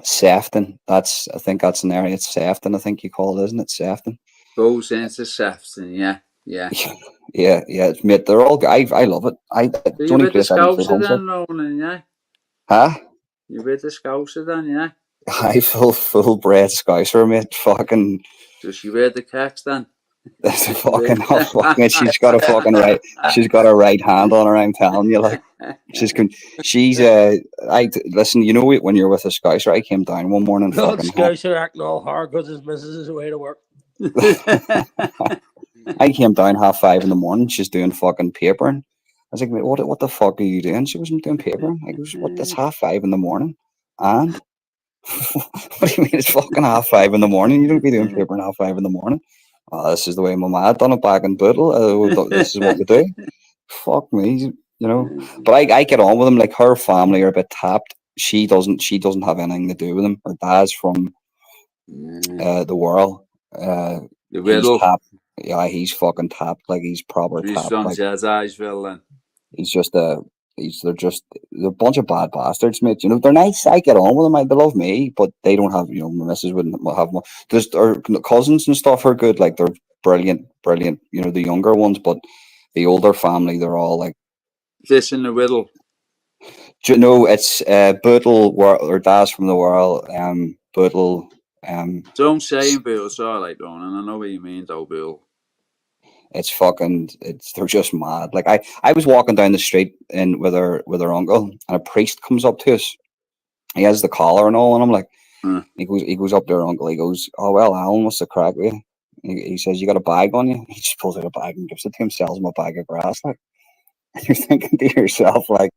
Sefton, I think that's an area. It's Sefton, I think you call it, isn't it? Sefton. Goes into Sefton, yeah. Yeah, it's mate. They're all. I love it. So It's the you're only with the place I don't feel Scouser homesick. then, Ronan, yeah? Huh? You're with the Scouser then, yeah? I full bred Scouser, mate. Fucking. So she wear the cacks then? That's fucking. She's got a fucking right. She's got a right hand on her. I'm telling you, like she's. I listen. You know when you're with a Scouser, I came down one morning. Not Fucking. Scouser acting all hard because his missus is away to work. I came down 5:30 in the morning. She's doing fucking papering. I was like, what the fuck are you doing? She wasn't doing papering. I goes, what? It's 5:30 in the morning. And what do you mean it's fucking 5:30 in the morning? You don't be doing papering 5:30 in the morning. Oh, this is the way my mad done it back in Bootle. This is what we do. Fuck me, But I get on with them. Like, her family are a bit tapped. She doesn't have anything to do with them. Her dad's from the world. The He's Whittle. tapped. Yeah, he's fucking tapped. Like, he's proper He's tapped. from Like, Jazziville then. he's just a They're a bunch of bad bastards, mate. You know, they're nice. I get on with them. They love me, but they don't have. You know, my missus wouldn't have. There's our cousins and stuff are good. Like they're brilliant, brilliant. You know, the younger ones, but the older family, they're all like. This in the riddle. Do you know it's Bootle or Daz from the World? Bootle. Don't say in Bill. It's all right, Ronan. I know what you mean, though, Bill. They're just mad. Like I was walking down the street with her uncle, and a priest comes up to us. He has the collar and all, and I'm like, he goes up to her uncle. He goes, "Oh well, Alan, what's the crack with you?" He says, "You got a bag on you?" He just pulls out a bag and gives it to him. Sells him a bag of grass. Like, and you're thinking to yourself, like,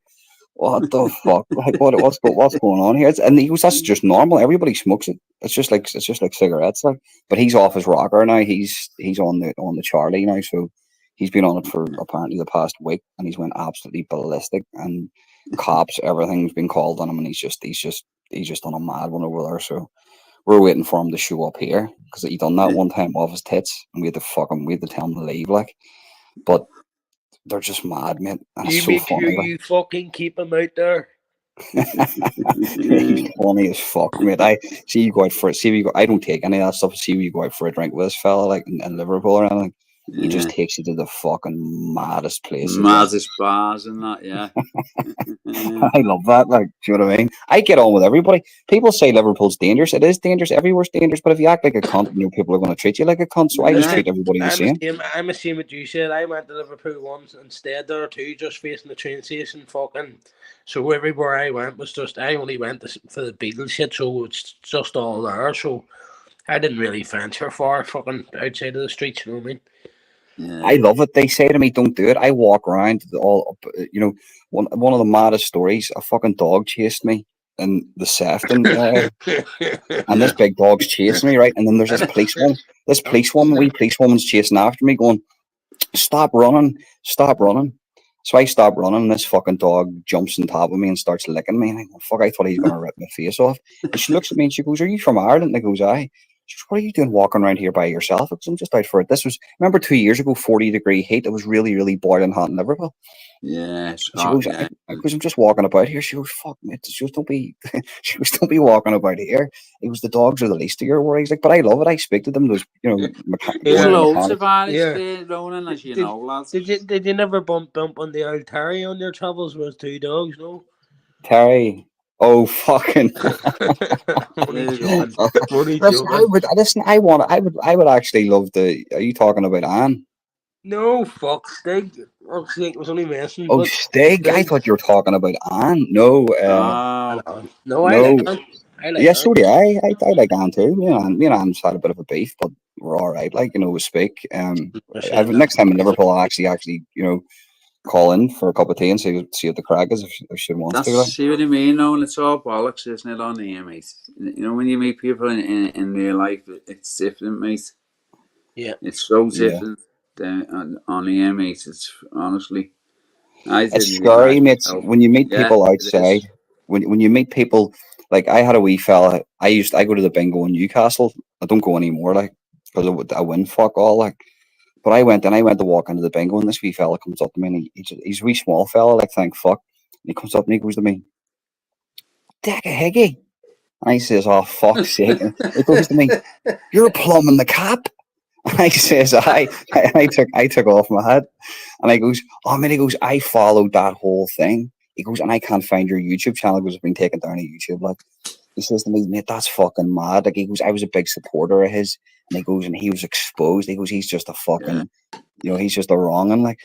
what the fuck? Like, what's going on here? And he goes, "That's just normal. Everybody smokes it. It's just like cigarettes." Like, but he's off his rocker now. He's on the Charlie now. So he's been on it for apparently the past week, and he's went absolutely ballistic. And cops, everything's been called on him, and he's just on a mad one over there. So we're waiting for him to show up here because he done that one time off his tits, and we had to tell him to leave. Like, but they're just mad, mate. And You it's so make sure funny. Like. you fucking keep him out there. He's funny as fuck, mate. I see you go out for it. See if you go. I don't take any of that stuff. See if you go out for a drink with this fella, like in Liverpool or anything. He just takes you to the fucking maddest places. Maddest bars and that, yeah. I love that. Like, do you know what I mean? I get on with everybody. People say Liverpool's dangerous. It is dangerous. Everywhere's dangerous. But if you act like a cunt, people are going to treat you like a cunt. So I just treat everybody the same. I'm the same what you said. I went to Liverpool once and stayed there too, just facing the train station. Fucking. So everywhere I went was just. I only went for the Beatles shit, so it's just all there. So I didn't really venture far, fucking outside of the streets. You know what I mean? Yeah. I love it. They say to me, "Don't do it." I walk around one of the maddest stories. A fucking dog chased me in the Sefton area, and this big dog's chasing me, right? And then there's this policewoman. Wee policewoman's chasing after me, going, "Stop running! Stop running!" So I stop running, and this fucking dog jumps on top of me and starts licking me. And I go, "Fuck!" I thought he was gonna rip my face off. And she looks at me and she goes, "Are you from Ireland?" And I goes, "Aye." She goes, "What are you doing walking around here by yourself?" Because I'm just out for it. Remember 2 years ago, 40-degree heat. It was really, really boiling hot in Liverpool. Yeah. She goes, "Because I'm just walking about here." She goes, "Fuck, mate." She goes, "Don't be," "Don't be walking about here." It was the dogs are the least of your worries. Like, but I love it. I speak to them. Those, There's loads of Irish there, Ronan, as you know, lads. Did you never bump on the old Terry on your travels with 2 dogs? No. Terry. Oh, fucking! Listen, I would actually love to. Are you talking about Anne? No, fuck, Stig. Oh, Stig was only messing. Oh, Stig. I thought you were talking about Anne. No, no, I like Anne. Yes, so do I. I like Anne too. Me and Anne's had a bit of a beef, but we're all right. Like, we speak. Next time in Liverpool, I'll actually call in for a cup of tea and see what the crack is if she wants to. Like. See what I mean? No, and it's all bollocks, isn't it? On the air, mate. When you meet people in real life, it's different, mate. Yeah, it's so different on the air, mate. It's honestly, it's scary, mate. When you meet people outside, when you meet people, like I had a wee fella. I go to the bingo in Newcastle. I don't go anymore, like because I win fuck all, like. But I went to walk into the bingo, and this wee fella comes up to me, and he's a wee small fella, like, thank fuck. And he comes up and he goes to me, "Deck a higgy." And I says, "Oh, fuck's sake." And he goes to me, "You're plumbing the cap." And I says, I took off my hat. And I goes, "Oh, man," he goes, "I followed that whole thing." He goes, "And I can't find your YouTube channel because it's been taken down on YouTube." Like, he says to me, "Mate, that's fucking mad." Like, he goes, "I was a big supporter of his." And he goes, "And he was exposed." He goes, "He's just a fucking, he's just a wrong." And like,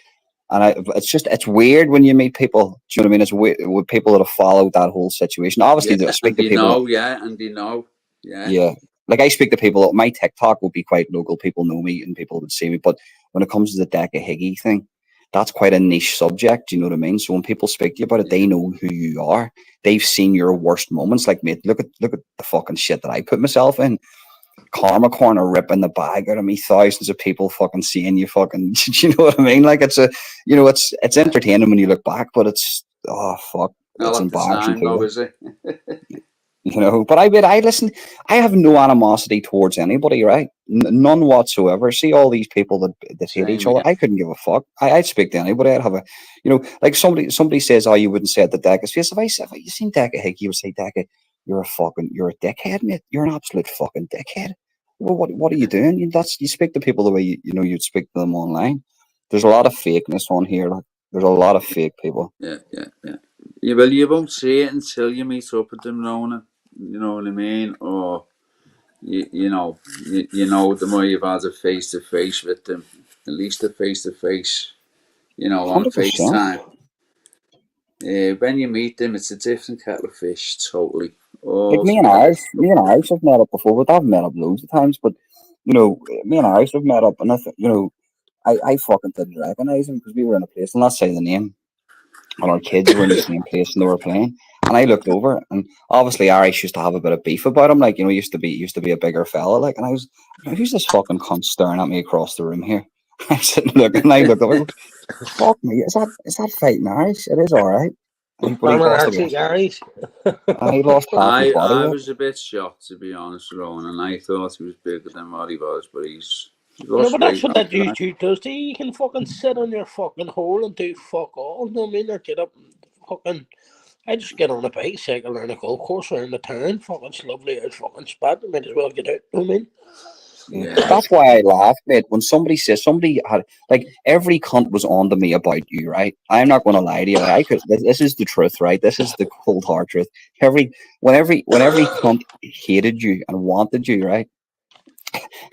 it's weird when you meet people. Do you know what I mean? It's weird with people that have followed that whole situation. Obviously, I speak to people. Yeah. Like, I speak to people. My TikTok will be quite local. People know me and people would see me. But when it comes to the Deca Higgy thing, that's quite a niche subject. Do you know what I mean? So when people speak to you about it, they know who you are. They've seen your worst moments. Like, mate, look at the fucking shit that I put myself in. Karma Corner ripping the bag out of me, thousands of people fucking seeing you fucking. Do you know what I mean? Like, it's entertaining when you look back, but it's fuck, it's embarrassing too. Is it? You know, but I listen. I have no animosity towards anybody, right? None whatsoever. See all these people that hate each Same other. here. I couldn't give a fuck. I'd speak to anybody. I'd have a, like somebody says, oh, you wouldn't say it to Decca's face. If you seen Decca Hick, you would say, Decca, you're a dickhead, mate. You're an absolute fucking dickhead. Well, what are you doing? You speak to people the way you'd speak to them online. There's a lot of fakeness on here. Like, there's a lot of fake people. Yeah. Well, you won't see it until you meet up with them, Rona. You know what I mean? Or you know the more you've had a face to face with them, at least a face to face. On 100%. FaceTime. When you meet them, it's a different kettle of fish, totally. Like Altogether. Me and Irish have met up before, but I've met up loads of times. But me and Irish have met up, and I fucking didn't recognize him because we were in a place, and not say the name, and our kids were in the same place and they were playing. And I looked over, and obviously Irish used to have a bit of beef about him, like used to be a bigger fella, like. And I was, who's this fucking cunt staring at me across the room here? I'm sitting looking, and I looked over, I go, fuck me, is that fighting Irish? It is all right. But he I'm an lost actually again. guys. He lost half his body I weight. was a bit shocked, to be honest, Rowan, and I thought he was bigger than what he was, but he's No, lost but that's weight what now that tonight. YouTube does to you. You can fucking sit on your fucking hole and do fuck all. You know what I mean? Or get up and fucking. I just get on a bicycle and a golf course around the town. Fucking it's lovely out fucking spot. I might as well get out. You know what I mean? Yeah. Yeah. That's why I laughed, mate, when somebody says somebody had, like, every cunt was on to me about you, right? I'm not going to lie to you. I could. This is the truth, right? This is the cold hard truth. When every cunt hated you and wanted you, right?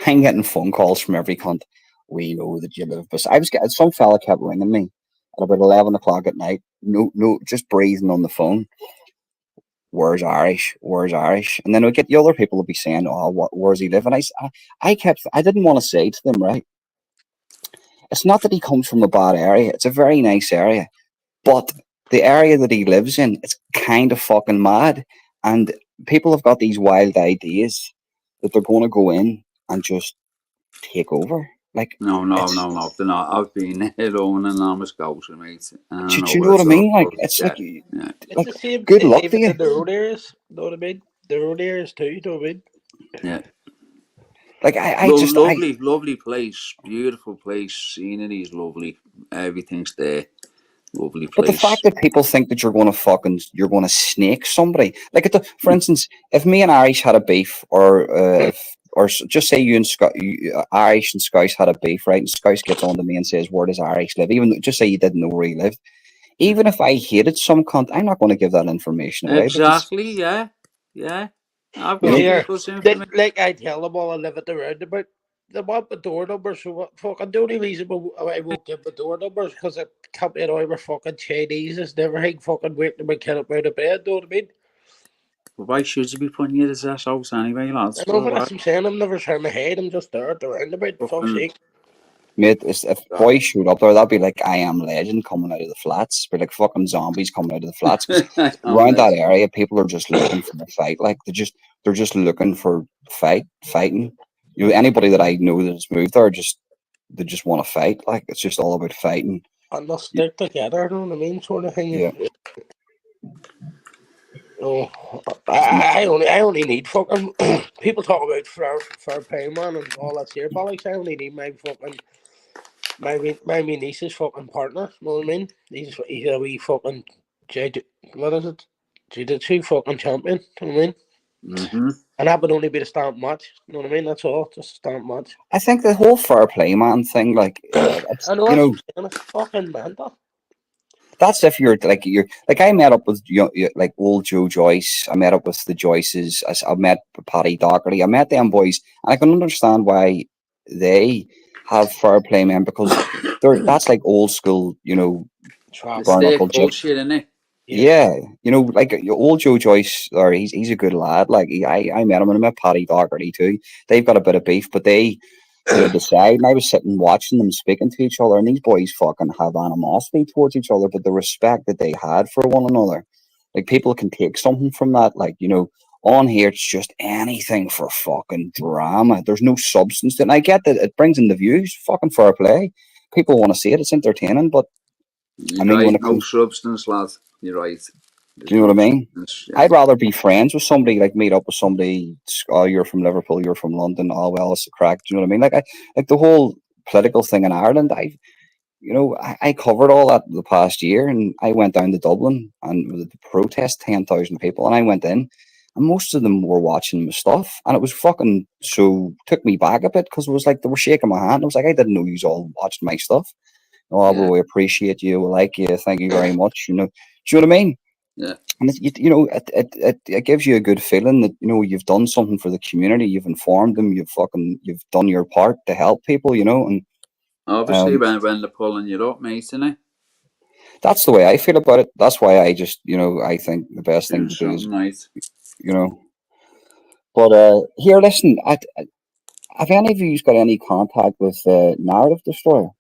I'm getting phone calls from every cunt. We know that you live beside. I was getting some fella kept ringing me at about 11 o'clock at night. No, just breathing on the phone. Where's Irish? Where's Irish? And then we get the other people will be saying, "Oh, where's he live?" And I didn't want to say to them, right? It's not that he comes from a bad area. It's a very nice area, but the area that he lives in, it's kind of fucking mad. And people have got these wild ideas that they're going to go in and just take over. Like, No, it's, they're not. I've been there, Rowan, and I'm a scouser, mate, and I do know you know what what I it's all mean? Like, about. it's like, Yeah, yeah. It's like, the same good thing luck to even you. in the road areas. Know what I mean? The road areas too. You know what I mean? Yeah. Like, Lovely place, beautiful place. Scenery is lovely. Everything's there. Lovely But the place. fact that people think that you're going to snake somebody, like for instance, if me and Irish had a beef, just say you and Irish and Scouse had a beef, right? And Scouse gets on to me and says, "Where does Irish live?" Even just say you didn't know where he lived. Even if I hated some cunt, I'm not going to give that information away because Exactly. Yeah. Yeah. I've you Well, got know. here, people's information. like I tell them all, I live at the roundabout. They want the door numbers, so what fucking the only reason I won't give the door numbers because it can't be over fucking Chinese and everything. Fucking waking my kid up out of bed. Know what I mean? But why should you be putting your ass out anyway, lads? I know, For but that's what? what I'm saying. I'm never turning my head. I'm just there at the roundabout. Fuck's Fucking. sake. Mate, if boys showed up there, that'd be like I Am Legend coming out of the flats. Be like fucking zombies coming out of the flats because I'm around that legend. area, people are just looking for a fight. Like they're just looking for fighting. Anybody that I know that has moved there, they just want to fight. Like it's just all about fighting. And they'll stick together. You know what I mean? Sort of thing. Yeah, Oh, I only need fucking people talk about fair pay man and all that here, but like I only need my niece's fucking partner. You know what I mean? He's a wee fucking what is it? Jiu-jitsu fucking champion. You know what I mean? Mm-hmm. And that would only be the stamp match. You know what I mean? That's all. Just a stamp match. I think the whole fair play man thing, like it's I know that's what I'm saying. It's fucking mental. that's if you're like I met up with like old Joe Joyce. I met up with the Joyces. I met Paddy Doherty. I met them boys, and I can understand why they have fair play men because that's like old school, The Travel. bare knuckle steak jib. bullshit, innit? Yeah. Yeah, like your old Joe Joyce, or he's a good lad. Like I met him and I met Paddy Doherty too. They've got a bit of beef, but they decide. And I was sitting watching them speaking to each other, and these boys fucking have animosity towards each other, but the respect that they had for one another, like people can take something from that. Like on here it's just anything for fucking drama. There's no substance to it. And I get that it brings in the views. Fucking fair play. People want to see it. It's entertaining, but I You're mean when right. it No comes. substance, lad. You're right. Do you know what I mean? Yeah. I'd rather be friends with somebody, like meet up with somebody. Oh, you're from Liverpool, you're from London. Oh, well, it's a crack. Do you know what I mean? Like the whole political thing in Ireland. I covered all that the past year, and I went down to Dublin and with the protest, 10,000 people, and I went in, and most of them were watching my stuff, and it was fucking so took me back a bit because it was like they were shaking my hand. I was like, I didn't know you all watched my stuff. Oh, well, Yeah. we appreciate you, we like you, thank you very much. Do you know what I mean? Yeah. And it gives you a good feeling that you've done something for the community, you've informed them, you've done your part to help people, and Obviously, when they're pulling you up, mate, isn't it? that's the way I feel about it. That's why I just I think the best thing Doing to do is something nice. you know. But here, listen, have any of you got any contact with Narrative Destroyer?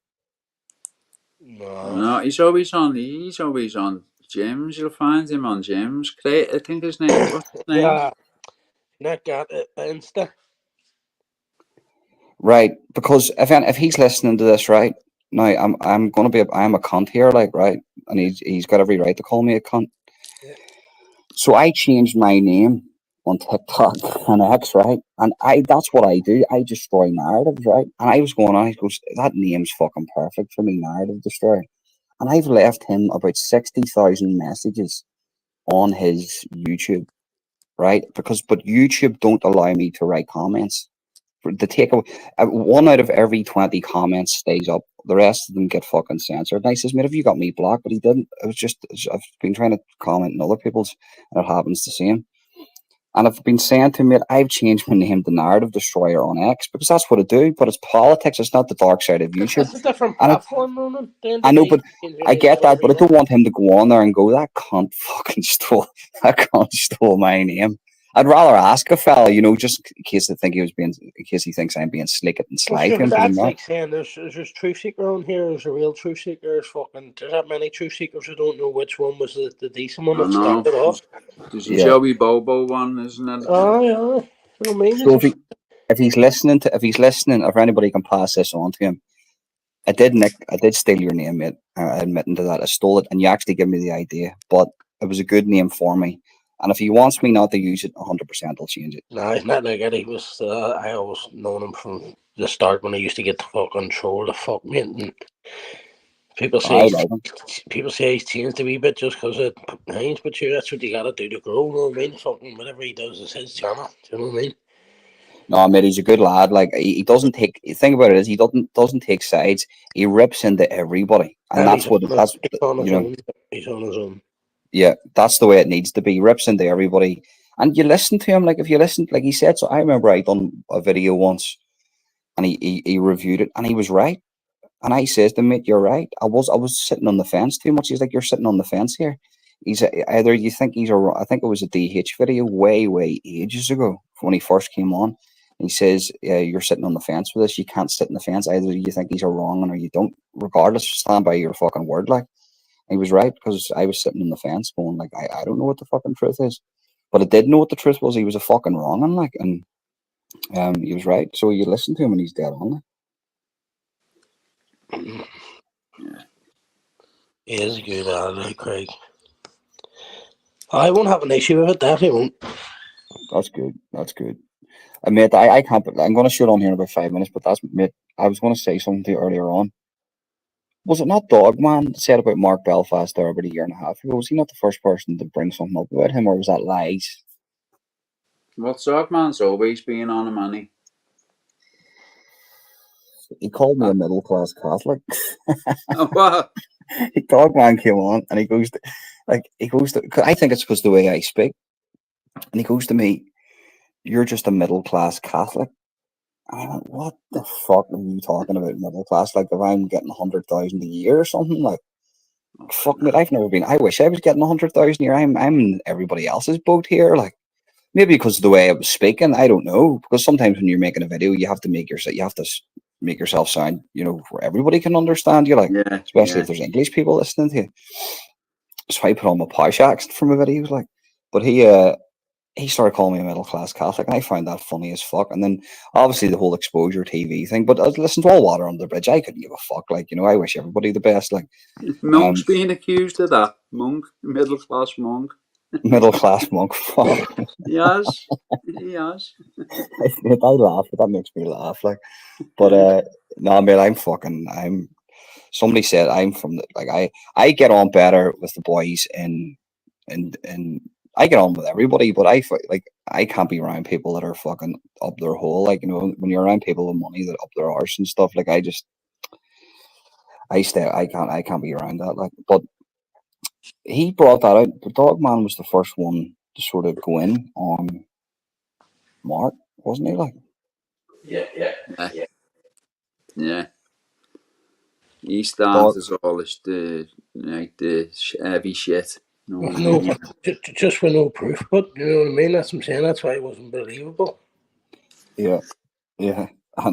No. No, he's always on. He's always on gyms. You'll find him on gyms. I think his name. What's his name? Yeah. Not got it. Insta. Right, because if he's listening to this, right now, I'm a cunt here, like, right, and he's got every right to call me a cunt. Yeah. So I changed my name on TikTok and X, right, and that's what I do. I destroy narratives, right, and I was going on. He goes, that name's fucking perfect for me, Narrative Destroyer, and I've left him about 60,000 messages on his YouTube, right, but YouTube don't allow me to write comments. The takeaway, one out of every 20 comments stays up. The rest of them get fucking censored. And I says, mate, have you got me blocked? But he didn't. I've been trying to comment on other people's, and it happens the same. And I've been saying to him, mate, I've changed my name to Narrative Destroyer on X because that's what I do. But it's politics. It's not the dark side of YouTube. That's a different And platform, Ronan. I know, but I get that. But I don't want him to go on there and go, that cunt fucking stole my name. I'd rather ask a fella, just in case in case he thinks I'm being slick and sly to him. That's like saying there's truth seeker on here. There's a real truth seeker. There's that many truth seekers who don't know which one was the decent one that started off. There's a Joey Bobo one, isn't it? Oh yeah. I mean, so if he's listening, if anybody can pass this on to him, I did steal your name, mate. Admitting to that, I stole it, and you actually gave me the idea. But it was a good name for me. And if he wants me not to use it, 100%, I'll change it. No, he's not like that. He was. I always known him from the start when I used to get the fucking troll the fuck me. And people say he's changed a wee bit just because of names, but sure, that's what you gotta do to grow. You know what I mean? Fucking whatever he does is his channel. Do you know what I mean? No, mate, he's a good lad. Like he doesn't take. The thing about it is he doesn't take sides. He rips into everybody, and that's he's on his own. Yeah, that's the way it needs to be. He rips into everybody, and you listen to him. Like if you listen, like he said. So I remember I done a video once, and he reviewed it, and he was right. And I says to him, mate, you're right. I was sitting on the fence too much. He's like, you're sitting on the fence here. He's either you think I think it was a DH video way ages ago when he first came on. He says, you're sitting on the fence with this. You can't sit on the fence. Either you think he's a wrong one or you don't. Regardless, stand by your fucking word. Like, he was right because I was sitting on the fence going, like, I don't know what the fucking truth is. But I did know what the truth was. He was a fucking wrong one, like, and he was right. So you listen to him and he's dead on. Yeah. He is a good lad, Craig. I won't have an issue with it, definitely won't. That's good. Mate, I can't. I'm going to shoot on here in about 5 minutes, but mate, I was going to say something to you earlier on. Was it not Dogman said about Mark Belfast there about a year and a half ago? Was he not the first person to bring something up about him, or was that lies? Well, Dogman's always been on him, money. He called me a middle class Catholic. What? Dogman came on and he goes to, I think it's because the way I speak, and he goes to me, "You're just a middle class Catholic." And I went, "What the fuck are you talking about, middle class? Like if I'm getting 100,000 a year or something? Like, fuck me, I've never been. I wish I was getting 100,000 a year. I'm in everybody else's boat here. Like, maybe because of the way I was speaking, I don't know. Because sometimes when you're making a video, you have to make yourself sound, where everybody can understand you. Like, especially if there's English people listening to you. So I put on my posh accent for my videos, like. But he started calling me a middle class Catholic, and I found that funny as fuck. And then obviously the whole exposure TV thing. But listen, to all water under the bridge. I couldn't give a fuck. Like, I wish everybody the best. Like, Monk's being accused of that. Monk, middle class monk. Middle class monk. Fuck. He has. I laugh, but that makes me laugh. Like, but no, man, I'm. Somebody said I'm from the like I get on better with the boys and I get on with everybody, but like I can't be around people that are fucking up their hole. Like, you know, when you're around people with money that up their arse and stuff, like I can't be around that. Like, but he brought that out. The dog man was the first one to sort of go in on Mark, wasn't he? Like, Yeah. He dog, started all this the heavy shit. You know what I No, mean? just with no proof. But you know what I mean. That's what I'm saying. That's why it wasn't believable. yeah. Yeah, I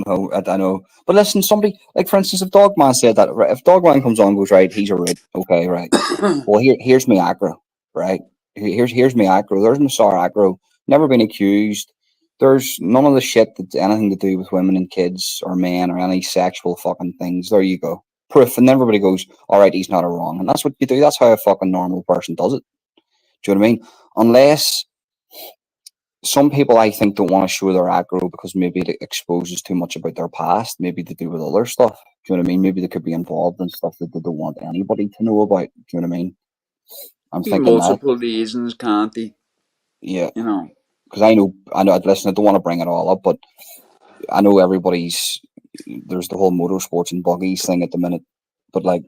know. But listen, somebody like, for instance, if Dogman said that, right, if Dogman comes on and goes, right, he's a rude, okay, right. Well, here's my aggro, right. Here's my aggro. There's my star aggro. Never been accused. There's none of the shit that's anything to do with women and kids or men or any sexual fucking things. There you go, proof. And then everybody goes, all right, he's not a wrong, and that's what you do. That's how a fucking normal person does it. Do you know what I mean? Unless some people, I think, don't want to show their aggro because maybe it exposes too much about their past, maybe to do with other stuff. Do you know what I mean? Maybe they could be involved in stuff that they don't want anybody to know about. Do you know what I mean? I'm Be thinking that, multiple reasons, can't he? yeah, You know. because I know. Listen, I don't want to bring it all up, but I know there's the whole motorsports and buggies thing at the minute, but like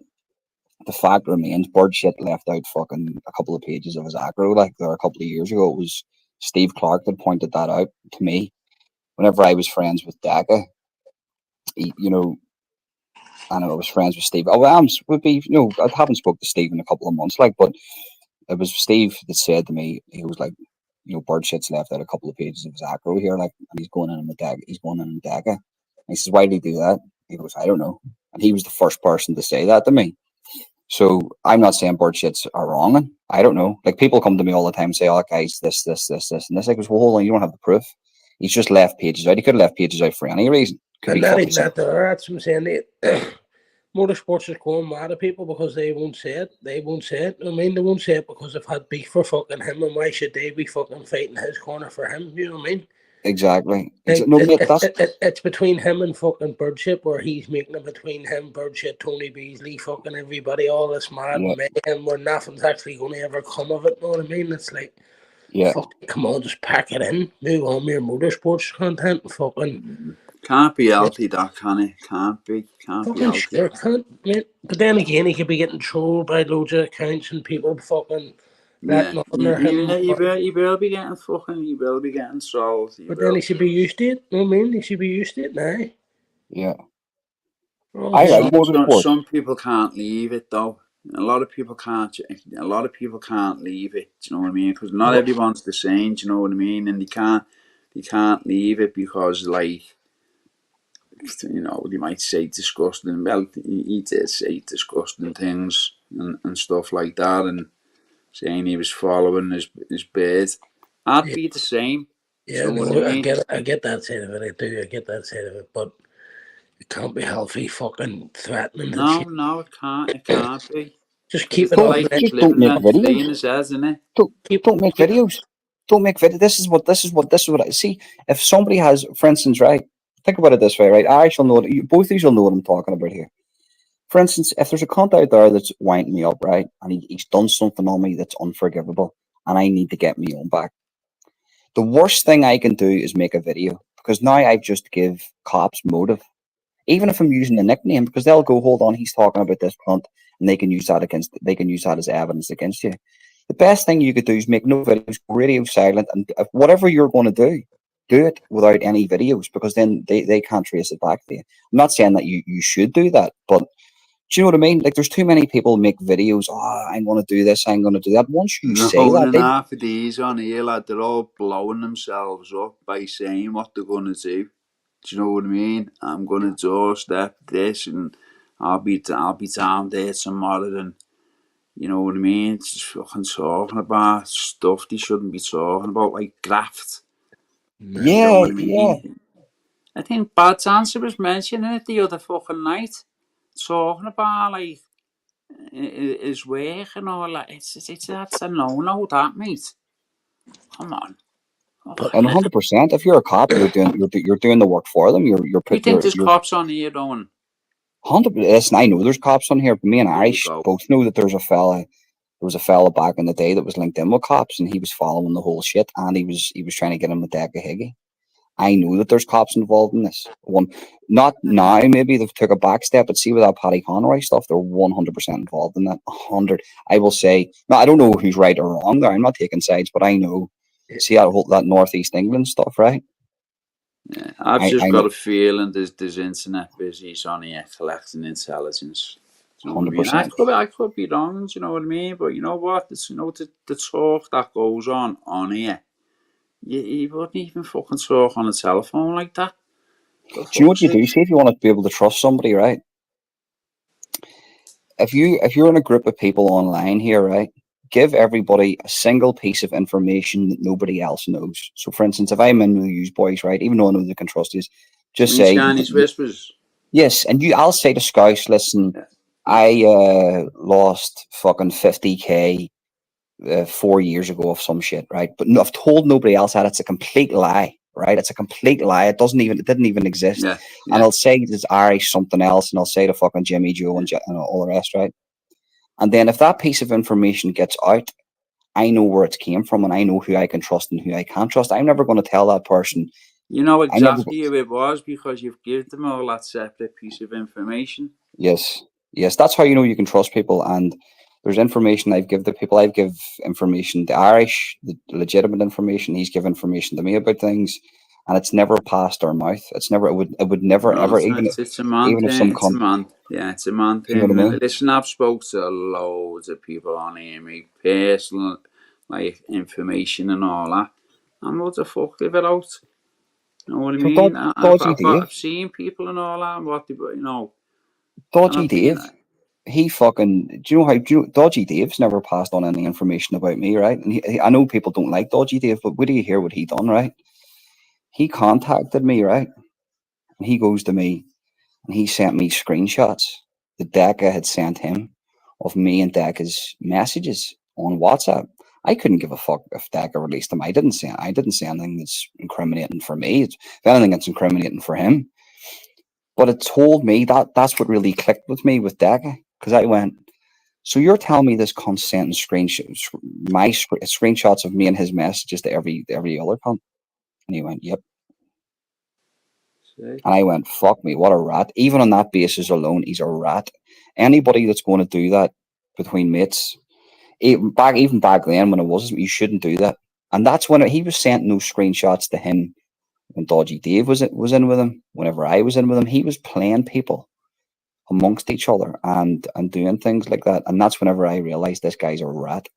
the fact remains, bird shit left out fucking a couple of pages of his aggro. Like there a couple of years ago, it was Steve Clark that pointed that out to me. Whenever I was friends with Daka, you know, I know I was friends with Steve. Oh, would be, you know, I haven't spoke to Steve in a couple of months, like, but it was Steve that said to me, he was like, you know, bird shit's left out a couple of pages of his acro here, like, and he's going in the deck, he's going in the Daka. And he says, why did he do that? He goes, I don't know. And he was the first person to say that to me. So I'm not saying bird shits are wrong. And I don't know. Like, people come to me all the time and say, oh, guys, this, and this. I goes, well, hold on, you don't have the proof. He's just left pages out. He could have left pages out for any reason. Could And be not fucking even that there. That's what I'm saying. Motorsports is going mad at people because they won't say it. They won't say it. I mean, they won't say it because they've had beef for fucking him, and why should they be fucking fighting his corner for him? You know what I mean? Exactly. Like, No, mate, that's it's between him and fucking Birdship, where he's making it between him, Birdship, Tony Beasley, fucking everybody, all this mad yeah, mayhem where nothing's actually going to ever come of it. You know what I mean? It's like, yeah. fuck, come on, just pack it in. Move on with your motorsports content and fucking. Can't be healthy, that can it? Can't be Fucking healthy. sure, can't, mate. But then again, he could be getting trolled by loads of accounts and people fucking Yeah, letting under him. he will be getting fucking. He will be getting sold. He But then he will. should be used to it. You know what I mean? He should be used to it now. Yeah, All I like hell. motorsports. Some people can't leave it though. A lot of people can't. A lot of people can't leave it. Do you know what I mean? Because not No, everyone's the same. Do you know what I mean? And they can't leave it because, like, you know, they might say disgusting. Well, he did say disgusting things and stuff like that, and saying he was following his bird. I'd yeah, be the same. Do you yeah, know what I no, mean? I get that side of it. I do. I get that side of it. But it can't be healthy. Fucking threatening and shit. No, it can't. It can't be. Just Because keep it's it not on. like he's Just don't living make rent free videos. in his head, isn't it? Keep Don't make keep videos. Don't make videos. This is what I see. If somebody has, for instance, right, think about it this way, right? I shall know. Both of you will know what I'm talking about here. For instance, if there's a cunt out there that's winding me up, right, and he's done something on me that's unforgivable, and I need to get me own back, the worst thing I can do is make a video because now I just give cops motive. Even if I'm using a nickname, because they'll go, hold on, he's talking about this cunt, and they can use that as evidence against you. The best thing you could do is make no videos, radio silent, and whatever you're going to do it without any videos, because then they can't trace it back to you. I'm not saying that you should do that, but do you know what I mean? Like, there's too many people make videos. Oh, I'm going to do this. I'm going to do that. Once you say No, that, and half of these on here, lad, they're all blowing themselves up by saying what they're going to do. Do you know what I mean? I'm going to doorstep this, and I'll be down there tomorrow, and you know what I mean? It's just fucking talking about stuff they shouldn't be talking about, like graft. You know yeah, what I yeah, mean? I think Bad Dancer was mentioning it the other fucking night, talking about, like, his work and all that. That's a no, that, mate. Come on. But And 100%, if you're a cop, you're doing the work for them. You're You put think there's you're cops on here, Owen? 100%. Listen, I know there's cops on here, but me and There you Irish go. both know that there was a fella back in the day that was linked in with cops, and he was following the whole shit, and he was trying to get him with Decca Higgy. I know that there's cops involved in this. Not now, maybe they've took a back step, but see with that Paddy Conroy stuff, they're 100% involved in that. 100. I will say, no, I don't know who's right or wrong there. I'm not taking sides, but I know. See that Northeast England stuff, right? Yeah, I've I just got know a feeling there's internet business on here collecting intelligence. Do you know what I mean? 100%. I could be wrong. Do you know what I mean? But you know what? It's, the talk that goes on here. You wouldn't even fucking talk on a telephone like that. For Do you know what fuck's you do? sake. See if you want to be able to trust somebody, right? If you're in a group of people online here, right? Give everybody a single piece of information that nobody else knows. So, for instance, if I'm in with you boys, right, even though I know they can trust you, just Mean say Chinese whispers. yes, and I'll say to Scouse, listen, Yeah. I lost fucking 50K 4 years ago of some shit, right? But no, I've told nobody else that. It's a complete lie, right? It's a complete lie. It didn't even exist. Yeah. And I'll say it's Irish something else, and I'll say to fucking Jimmy Joe and all the rest, right? And then if that piece of information gets out, I know where it came from, and I know who I can trust and who I can't trust. I'm never going to tell that person. You know I never. exactly who it was because you've given them all that separate piece of information. Yes, yes, that's how you know you can trust people. And there's information I've give the people. I've give information to Irish, the legitimate information. He's given information to me about things, and it's never passed our mouth. It's never. It would never No, ever even it's a man even if thing. some It's a cunt. man. Yeah, it's a man You know thing. what I mean? Listen, I've spoke to loads of people on here, me personal information and all that. And what the fuck live it out? You know what I So mean? Dodgy Dave, I've seen people and all that, and what they, and Dodgy I've been. Dave. He fucking. Do you know how? Dodgy Dave's never passed on any information about me, right? And I know people don't like Dodgy Dave, but wait do you hear what he done, right? He contacted me, right? And he goes to me and he sent me screenshots that Decca had sent him of me and Decca's messages on WhatsApp. I couldn't give a fuck if Decca released them. I didn't say anything that's incriminating for me. If anything, it's incriminating for him. But it told me that's what really clicked with me with Decca, because I went, so you're telling me this cunt sent screenshots of me and his messages to every other cunt? And he went, yep. See? And I went, fuck me, what a rat. Even on that basis alone, he's a rat. Anybody that's going to do that between mates, even back then when it was, you shouldn't do that. And that's when he was sending those screenshots to him when Dodgy Dave was in with him. Whenever I was in with him, he was playing people amongst each other and doing things like that. And that's whenever I realized this guy's a rat.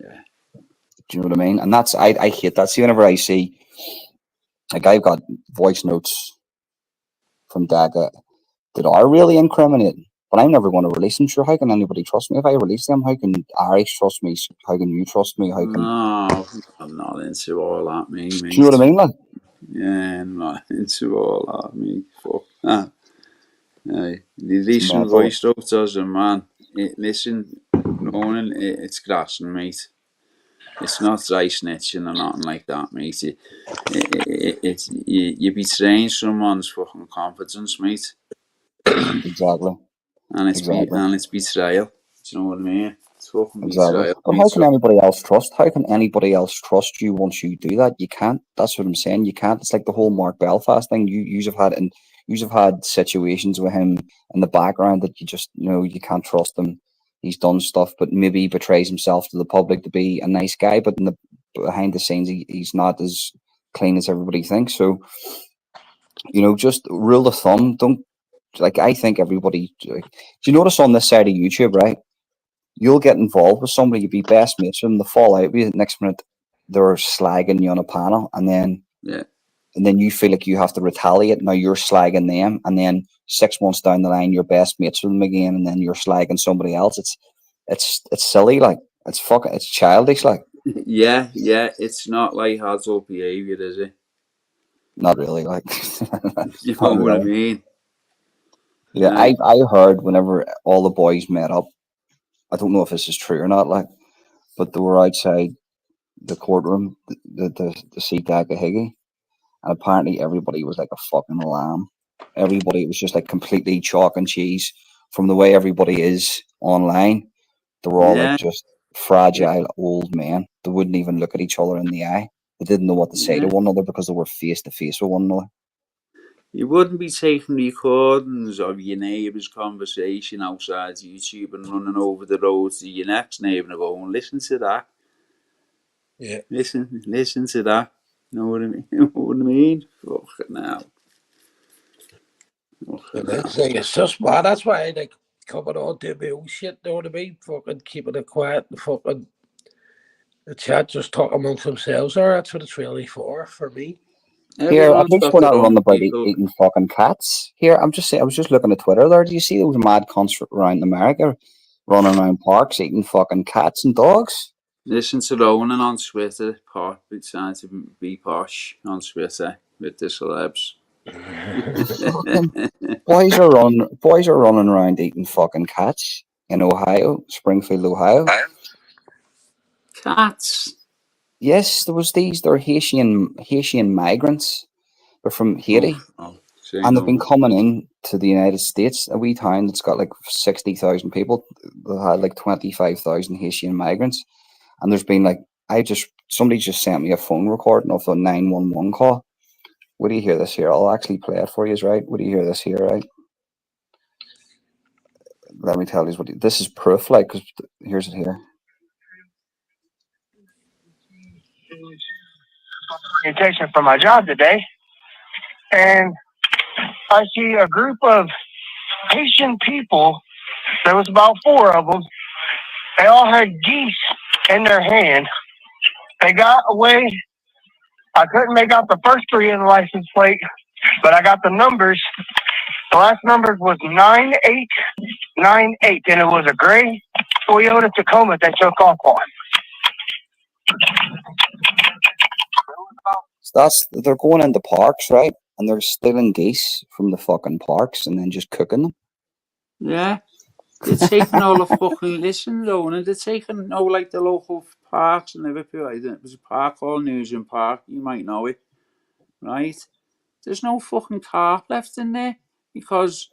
Yeah. Do you know what I mean? And that's I hate that. See, whenever I see, like, I've got voice notes from Daga that are really incriminating, but I'm never going to release them. Sure, how can anybody trust me if I release them? How can Irish trust me? How can you trust me? How can No, I'm not into all that, me, do you know what mate. I mean? Like, Yeah, I'm not into all that, me. Fuck that. Aye. The it's recent mental. voice doctors and man, listen, Ronan, it's grassing, mate. It's not dry snitching or nothing like that, mate. It's you betraying someone's fucking confidence, mate, Exactly, exactly. and it's betrayal. Do you know what I mean? It's fucking Exactly. betrayal, But mate. how can So anybody else trust? How can anybody else trust you once you do that? You can't. That's what I'm saying. You can't. It's like the whole Mark Belfast thing. You've had situations with him in the background that you just you can't trust him. He's done stuff, but maybe he betrays himself to the public to be a nice guy, but in the behind the scenes, he's not as clean as everybody thinks. So just rule of thumb. Don't like. I think everybody. Do you notice on this side of YouTube, right? You'll get involved with somebody, you be best mates with them, they fall out with you. Next minute, they're slagging you on a panel, and then yeah, you feel like you have to retaliate. Now you're slagging them, and then 6 months down the line, you're best mates with them again, and then you're slagging somebody else. It's silly, like it's childish, like yeah. It's not like adult behaviour, is it? not really, like You know not what I really. mean? Yeah, I heard whenever all the boys met up. I don't know if this is true or not, like, but they were outside the courtroom, the see Higgy, and apparently everybody was like a fucking lamb. Everybody was just like completely chalk and cheese from the way everybody is online. They were all like Yeah. just fragile old men. They wouldn't even look at each other in the eye. They didn't know what to say to Yeah. one another because they were face to face with one another. You wouldn't be taking recordings of your neighbour's conversation outside YouTube and running over the road to your next neighbour and going, listen to that. Yeah. Listen to that. You know what I mean? You know what I mean? Fucking hell. It's just bad. That's why they come all do bullshit, know what I mean? Fucking keeping it quiet and fucking the chat just talk amongst themselves there. That's what it's really for me. Here, at Everyone's least got we're their not own running about people. eating fucking cats. Here, I'm just saying. I was just looking at Twitter there. Do you see those mad cunts around America running around parks eating fucking cats and dogs? Listen to Ronan on Twitter, trying to be posh on Twitter with the celebs. Fucking boys are running around eating fucking cats in Ohio, Springfield, Ohio. Cats. Yes, there was these. They're Haitian migrants. They're from Haiti, and they've been coming in to the United States. A wee town that's got like 60,000 people. They had like 25,000 Haitian migrants, and there's been like somebody just sent me a phone recording of the 911 call. Would you hear this here? I'll actually play it for you, right? Would you hear this here, right? Let me tell you this is proof, like, because here's it here. Orientation for my job today, and I see a group of Haitian people. There was about 4 of them. They all had geese in their hand. They got away. I couldn't make out the first 3 in the license plate, but I got the numbers. The last number was 9898, and it was a gray Toyota Tacoma they took off on. So they're going into parks, right? And they're stealing geese from the fucking parks and then just cooking them. Yeah. They're taking all the fucking, listen, Ronan, they're taking all like the local parks in Liverpool. Like, there's a park called Newsham Park, you might know it, right? There's no fucking carp left in there because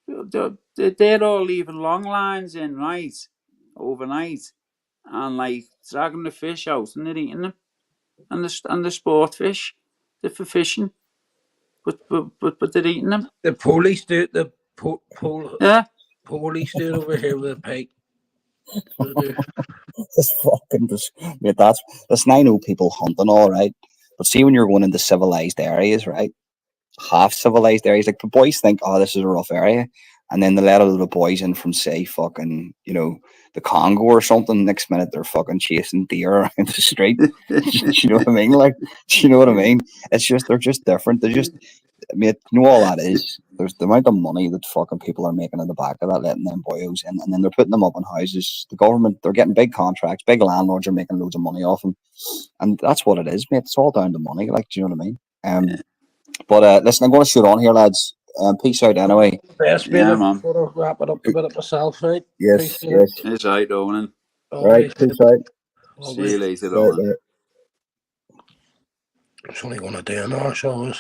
they're all leaving long lines in, right? Overnight. And like dragging the fish out and they're eating them. And the sport fish, they're for fishing. But they're eating them. The police do Yeah. police do it over here with a pike. It's fucking mate, that's 9 people hunting, all right. But see, when you're going into civilized areas, right? Half civilized areas, like the boys think, oh, this is a rough area, and then they let a little boys in from, say, fucking, the Congo or something. Next minute they're fucking chasing deer around the street. You know what I mean? Like, you know what I mean? It's just they're just different. They're just, I mean, you know all that is. There's the amount of money that fucking people are making in the back of that, letting them boys in, and then they're putting them up in houses. The government, they're getting big contracts. Big landlords are making loads of money off them, and that's what it is, mate. It's all down to money. Like, do you know what I mean? But listen, I'm going to shoot on here, lads. Peace out, anyway. Best Yeah, bit man. of wrap it up a bit myself, right? Yes, yes. It's right, Ronan. Right, peace out. See you later, Ronan. It's only going to do an hour, so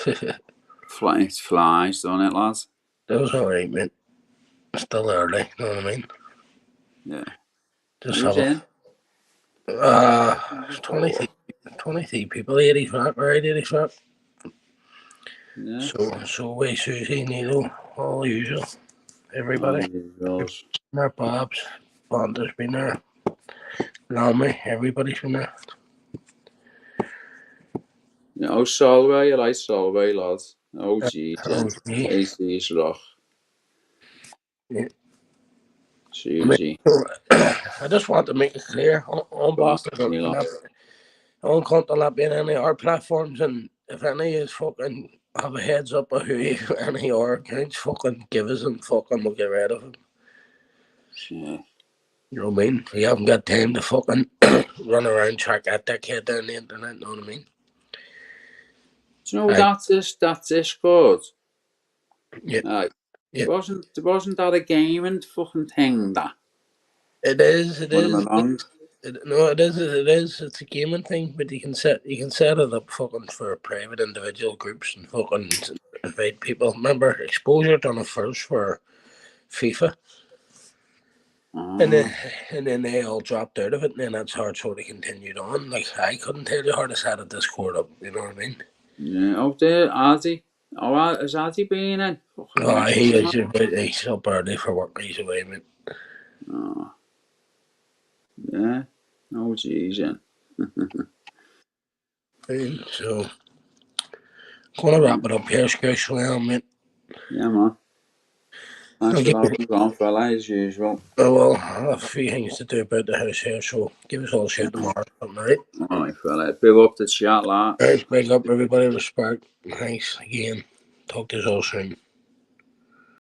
It flies, don't it, lads? that was alright, mate. It's still early, you know what I mean? Yeah. Just Who's have a 23 people, 80 flat, right? 80 flat. Yeah. So way Susie, Nilo, all the usual. Everybody. There, Bob's, Bonda's been there. Lamy, everybody's been there. Yeah, Solway, I like Solway, lads. Oh, jeez. AC's rock. Yeah. Susie. I just want to make it clear on Boston. I don't count on that being any of our platforms, and if any is fucking have a heads up of who any of our accounts fucking give us and fucking we'll get rid of them. Yeah. You know what I mean? We haven't got time to fucking run around track that kid down the internet, you know what I mean? Do you know that's this called? Yeah. Yeah. Wasn't that a gaming fucking thing, that? It is. It One of my is. lungs. No, it is. It is. It's a gaming thing, but you can set it up fucking for private individual groups and fucking invite people. Remember, Exposure done it first for FIFA, and then they all dropped out of it, and then that's how it sort of continued on. Like, I couldn't tell you how to set a Discord up. You know what I mean? Yeah, up there, Ozzy. Oh, is Ozzy being in? Fucking Oh, legend, man. he's up early for work. He's away, man. Oh, yeah. Oh, jeez, yeah. So, gonna wrap it up here, Scouse. Well, mate. Yeah, man. Thanks for having me on, fella, as usual. Oh, well, I have a few things to do about the house here, so give us all a shout tomorrow. Alright? Alright, fella. Big up the chat, lad. Alright, big up everybody, respect. Thanks again. Talk to us all soon.